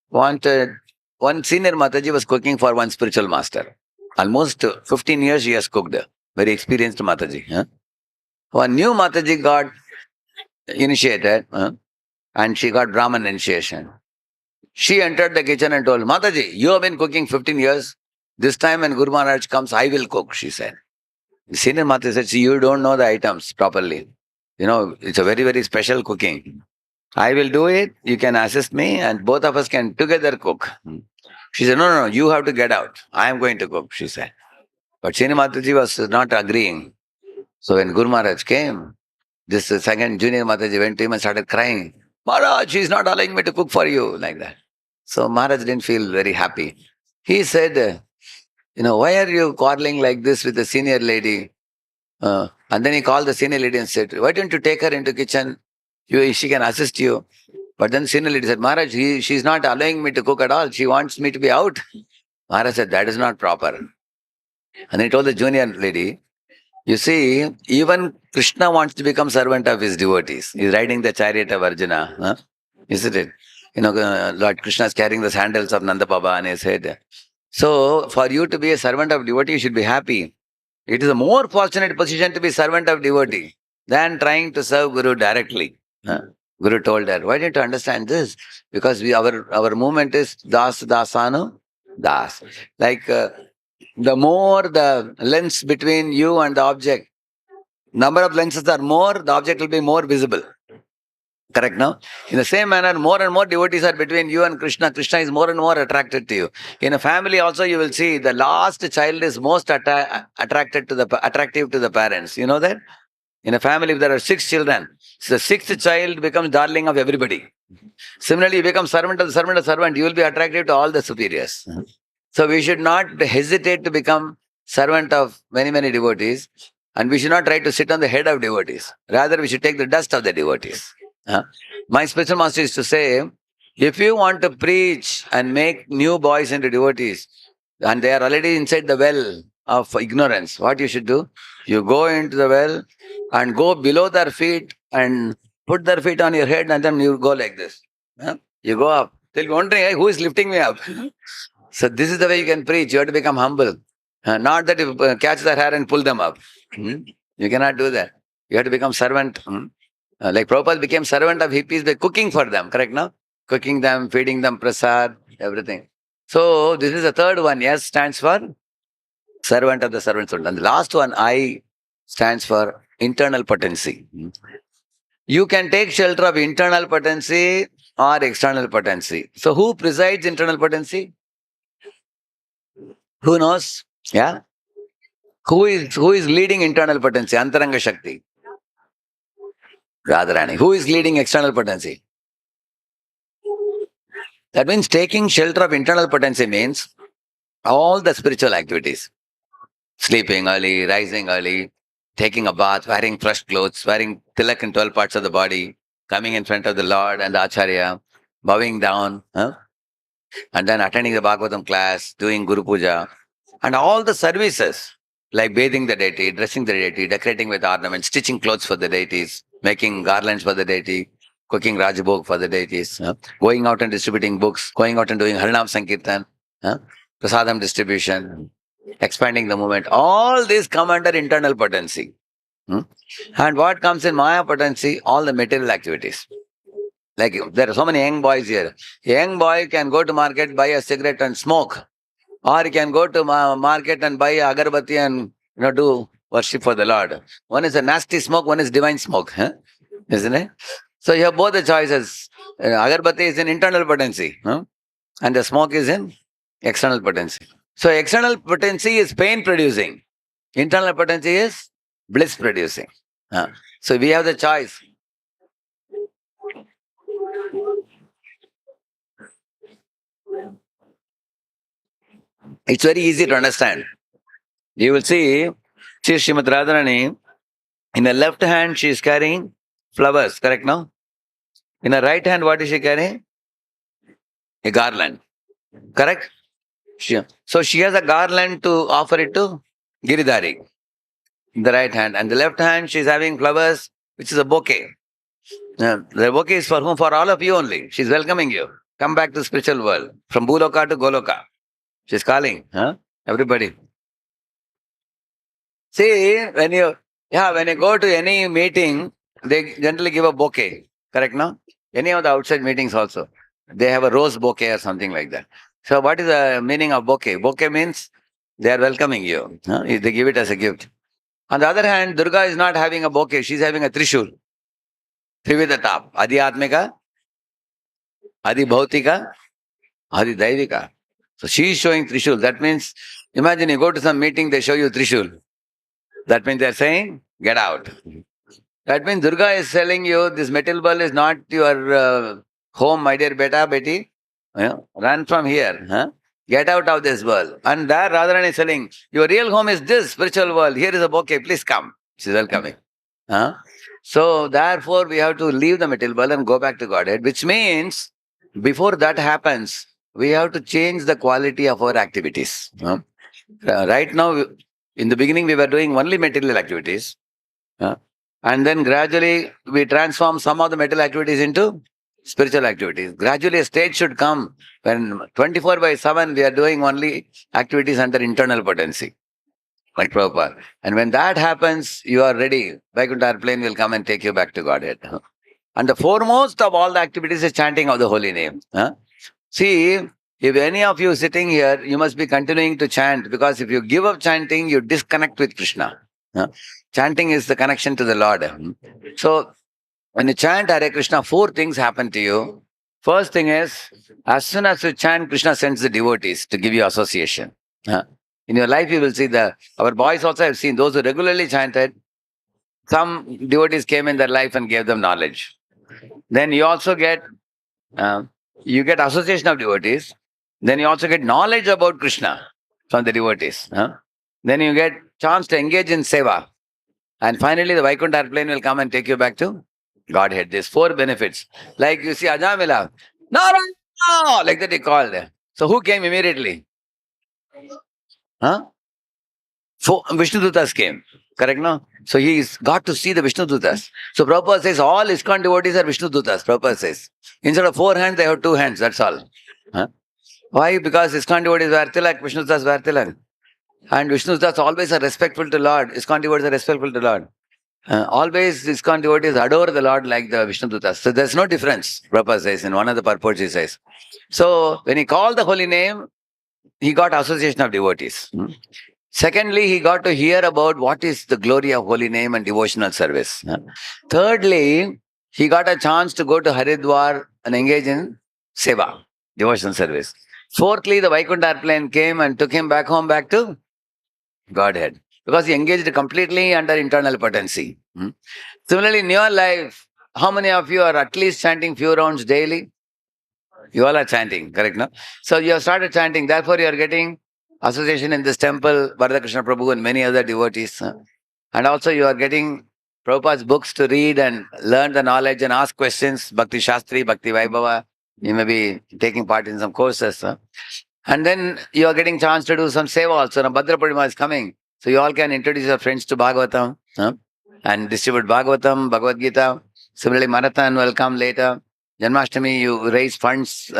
wanted, one senior Mataji was cooking for one spiritual master. Almost 15 years she has cooked. Very experienced Mataji. One new Mataji got initiated and she got Brahman initiation. She entered the kitchen and told, Mataji, you have been cooking 15 years. This time when Guru Maharaj comes, I will cook, she said. The senior Mataji said, see, you don't know the items properly. It's a very, very special cooking. I will do it, you can assist me and both of us can together cook. She said, no, you have to get out. I am going to cook, she said. But Srini Mataji was not agreeing. So when Guru Maharaj came, this second junior Mataji went to him and started crying. Maharaj, she's not allowing me to cook for you, like that. So Maharaj didn't feel very happy. He said, why are you quarreling like this with the senior lady? And then he called the senior lady and said, why don't you take her into kitchen? She can assist you. But then senior lady said, Maharaj, she's not allowing me to cook at all. She wants me to be out. Maharaj said, that is not proper. And he told the junior lady, you see, even Krishna wants to become servant of his devotees. He's riding the chariot of Arjuna. Huh? Isn't it? Lord Krishna is carrying the sandals of Nanda Baba on his head. So, for you to be a servant of devotee, you should be happy. It is a more fortunate position to be servant of devotee than trying to serve Guru directly. Huh? Guru told her, why didn't you understand this? Because our movement is Das Dasanu Das. Like the more the lens between you and the object, number of lenses are more, the object will be more visible. Correct now? In the same manner, more and more devotees are between you and Krishna. Krishna is more and more attracted to you. In a family also, you will see the last child is most attractive to the parents. You know that? In a family, if there are 6 children, so the sixth child becomes darling of everybody. Similarly, you become servant of the servant of the servant, you will be attractive to all the superiors. So we should not hesitate to become servant of many, many devotees, and we should not try to sit on the head of devotees. Rather, we should take the dust of the devotees. My spiritual master used to say, if you want to preach and make new boys into devotees, and they are already inside the well of ignorance, what you should do? You go into the well and go below their feet and put their feet on your head, and then you go like this. You go up. They'll be wondering, hey, who is lifting me up? So this is the way you can preach. You have to become humble. Not that you catch their hair and pull them up. You cannot do that. You have to become servant. Like Prabhupada became servant of hippies by cooking for them, correct now? Cooking them, feeding them prasad, everything. So this is the third one. S stands for servant of the servants. And the last one, I, stands for internal potency. You can take shelter of internal potency or external potency. So who presides internal potency? Who knows? Yeah. Who is leading internal potency? Antaranga Shakti. Radharani. Who is leading external potency? That means taking shelter of internal potency means all the spiritual activities. Sleeping early, rising early, taking a bath, wearing fresh clothes, wearing tilak in 12 parts of the body, coming in front of the Lord and the Acharya, bowing down, and then attending the Bhagavatam class, doing Guru Puja, and all the services like bathing the deity, dressing the deity, decorating with ornaments, stitching clothes for the deities, making garlands for the deity, cooking Rajabhog for the deities, going out and distributing books, going out and doing Harinam Sankirtan, Prasadam distribution, expanding the movement. All these come under internal potency. And what comes in Maya potency? All the material activities. Like there are so many young boys here. A young boy can go to market, buy a cigarette and smoke. Or he can go to market and buy agarbatti and do worship for the Lord. One is a nasty smoke, one is divine smoke, isn't it? So you have both the choices. Agarbatti is in internal potency, and the smoke is in external potency. So external potency is pain producing. Internal potency is bliss producing. So we have the choice. It's very easy to understand. You will see, Srimad Radharani, in her left hand she is carrying flowers, correct now? In her right hand, what is she carrying? A garland, correct? So she has a garland to offer it to Giridhari in the right hand. And the left hand, she is having flowers, which is a bouquet. The bouquet is for whom? For all of you only. She's welcoming you. Come back to the spiritual world. From Bhuloka to Goloka. She's calling, everybody. See, when you go to any meeting, they generally give a bouquet. Correct, no? Any of the outside meetings also. They have a rose bouquet or something like that. So what is the meaning of bouquet? Bouquet means they are welcoming you. They give it as a gift. On the other hand, Durga is not having a bouquet. She's having a trishul. Three with the top. Adi Atmika, Adi Bhautika, Adi Daivika. So she is showing trishul. That means, imagine you go to some meeting, they show you trishul. That means they're saying, get out. That means Durga is telling you this metal ball is not your home, my dear beta, Betty. Run from here. Huh? Get out of this world. And there Radharani is telling, your real home is this spiritual world. Here is a bouquet. Please come. She's welcoming. Huh? So therefore, we have to leave the material world and go back to Godhead, which means before that happens, we have to change the quality of our activities. Right now, in the beginning, we were doing only material activities. And then gradually, we transform some of the material activities into spiritual activities. Gradually, a stage should come when 24/7, we are doing only activities under internal potency, like Prabhupada. And when that happens, you are ready. Vaikuntha airplane will come and take you back to Godhead. And the foremost of all the activities is chanting of the holy name. See, if any of you sitting here, you must be continuing to chant, because if you give up chanting, you disconnect with Krishna. Chanting is the connection to the Lord. So, when you chant Hare Krishna, four things happen to you. First thing is, as soon as you chant, Krishna sends the devotees to give you association. In your life, you will see our boys also have seen those who regularly chanted. Some devotees came in their life and gave them knowledge. Then you also get association of devotees. Then you also get knowledge about Krishna from the devotees. Then you get chance to engage in seva. And finally, the Vaikuntha airplane will come and take you back to Godhead. There's four benefits. Like you see Ajamila, no, like that he called. So who came immediately? Huh? Vishnudutas came. Correct, no? So he's got to see the Vishnudutas. So Prabhupada says all ISKCON devotees are Vishnudutas. Prabhupada says. Instead of 4 hands, they have 2 hands. That's all. Why? Because ISKCON devotees were tilak, Vishnudutas were tilak. And Vishnudutas always are respectful to Lord. ISKCON devotees are respectful to Lord. Always ISKCON devotees adore the Lord like the Vishnudutas. So there's no difference, Prabhupada says. In one of the purports he says. So when he called the holy name, he got association of devotees. Secondly, he got to hear about what is the glory of holy name and devotional service. Thirdly, he got a chance to go to Haridwar and engage in seva, devotional service. Fourthly, the Vaikuntha airplane came and took him back home, back to Godhead, because he engaged completely under internal potency. Similarly, in your life, how many of you are at least chanting few rounds daily? You all are chanting, correct, no? So you have started chanting, therefore you are getting association in this temple, Bharata Krishna Prabhu and many other devotees. And also you are getting Prabhupada's books to read and learn the knowledge and ask questions, Bhakti Shastri, Bhakti Vaibhava. You may be taking part in some courses. And then you are getting chance to do some seva also. Now Bhadra Purnima is coming. So you all can introduce your friends to Bhagavatam and distribute Bhagavatam, Bhagavad Gita. Similarly, Marathon will come later. Janmashtami, you raise funds.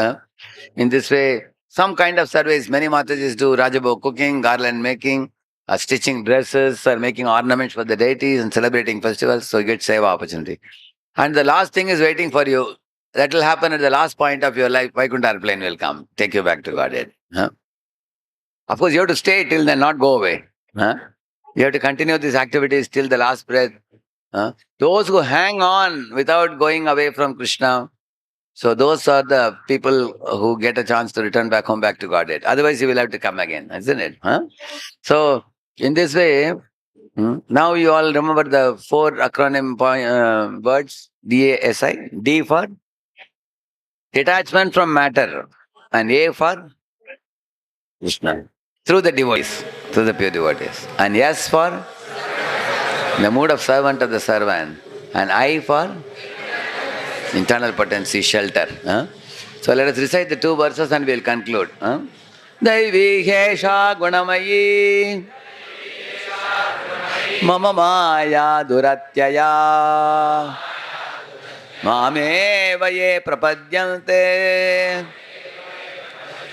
In this way, some kind of service, many Matajis do Rajabho cooking, garland making, stitching dresses, or making ornaments for the deities and celebrating festivals. So you get seva opportunity. And the last thing is waiting for you. That will happen at the last point of your life. Vaikuntha airplane will come, take you back to Godhead. Of course, you have to stay till then, not go away. You have to continue these activities till the last breath. Those who hang on without going away from Krishna, so those are the people who get a chance to return back home, back to Godhead. Otherwise, you will have to come again, isn't it? So, in this way, now you all remember the 4 acronym words, D.A.S.I. D for detachment from matter, and A for Krishna. Through the devotees, through the pure devotees. And S for the mood of servant of the servant. And I for internal potency, shelter. So let us recite the 2 verses and we will conclude. Daivi Hesha Gunamayi Mama Maya Duratyaya Mameva ye prapadyante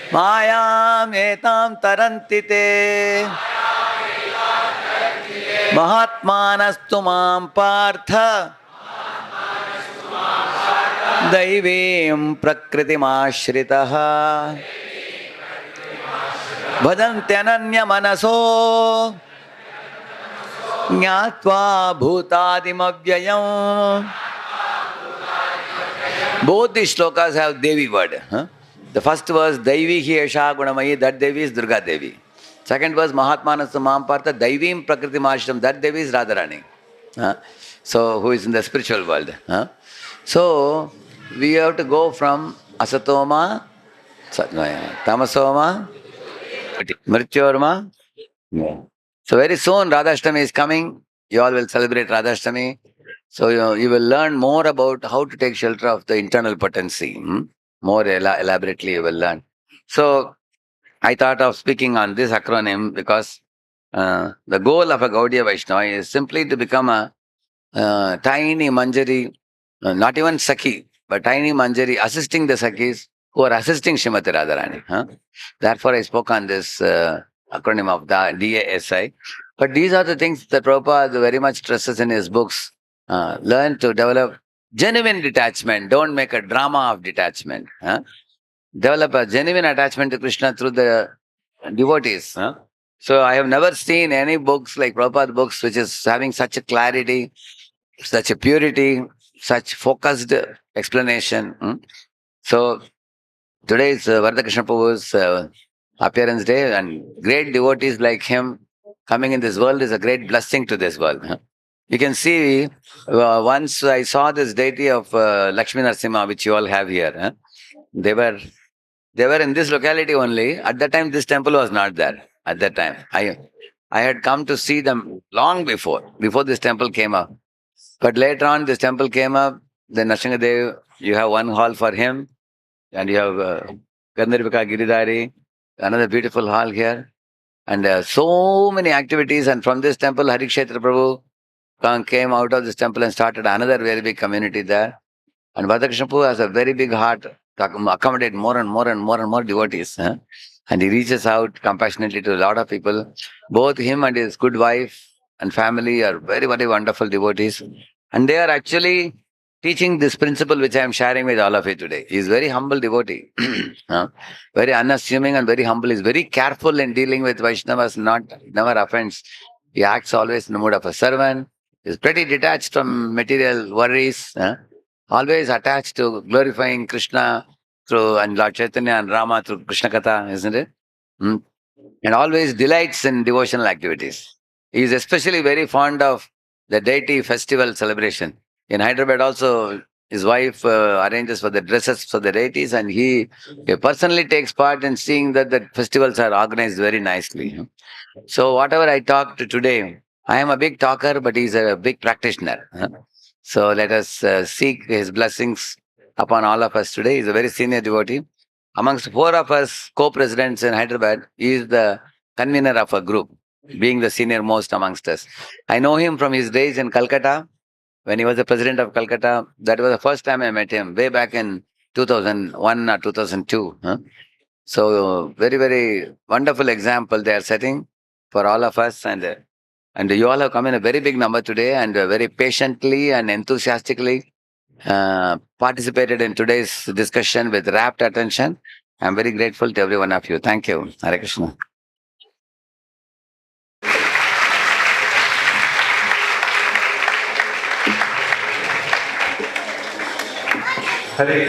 Mayam etam tarantite Mahatmanastu mam partha Daivim prakritimashritaha Bhajantyananya manaso Jnatva bhutadimavvyayam. Both these shlokas have Devi word. The first was Daivi Hi Esha Gunamayi, that Devi is Durga Devi. Second verse, Mahatmanastu Mampartha Daivim Prakriti Mahashtam. That Devi is Radharani. So, who is in the spiritual world. So, we have to go from Asatoma, Tamasoma, Mrityorma. So, very soon Radhashtami is coming. You all will celebrate Radhashtami. So, you will learn more about how to take shelter of the internal potency. More elaborately, you will learn. So, I thought of speaking on this acronym because the goal of a Gaudiya Vaishnava is simply to become a tiny Manjari, not even Sakhi, but tiny Manjari assisting the Sakhis who are assisting Srimati Radharani. Therefore, I spoke on this acronym of the D.A.S.I. But these are the things that Prabhupada very much stresses in his books. Learn to develop genuine detachment. Don't make a drama of detachment. Develop a genuine attachment to Krishna through the devotees. So I have never seen any books like Prabhupada books which is having such a clarity, such a purity, such focused explanation. So today is Vardhakrishna Prabhu's appearance day, and great devotees like him coming in this world is a great blessing to this world. You can see once I saw this deity of Lakshmi Narasimha, which you all have here. They were they were in this locality only. At that time, this temple was not there. At that time, I had come to see them long before this temple came up. But later on, this temple came up. Then Nrsingadev, you have one hall for him, and you have Gandharvika Giridhari, another beautiful hall here, and so many activities. And from this temple, Harikshetra Prabhu came out of this temple and started another very big community there. And Radhakrishna Prabhu has a very big heart to accommodate more and more and more and more devotees. And he reaches out compassionately to a lot of people. Both him and his good wife and family are very, very wonderful devotees. And they are actually teaching this principle which I am sharing with all of you today. He is very humble devotee. Very unassuming and very humble. He is very careful in dealing with Vaishnavas, never offends. He acts always in the mood of a servant. He is pretty detached from material worries. Always attached to glorifying Krishna through and Lord Chaitanya and Rama through Krishna Katha, isn't it? Mm. And always delights in devotional activities. He is especially very fond of the deity festival celebration. In Hyderabad also, his wife arranges for the dresses for the deities, and he personally takes part in seeing that the festivals are organized very nicely. So whatever I talked today, I am a big talker, but he's a big practitioner. So let us seek his blessings upon all of us today. He's a very senior devotee. Amongst four of us co-presidents in Hyderabad, he is the convener of a group, being the senior most amongst us. I know him from his days in Calcutta, when he was the president of Calcutta. That was the first time I met him, way back in 2001 or 2002. So very, very wonderful example they are setting for all of us. And you all have come in a very big number today and very patiently and enthusiastically participated in today's discussion with rapt attention. I'm very grateful to every one of you. Thank you. Hare Krishna. Hare Krishna.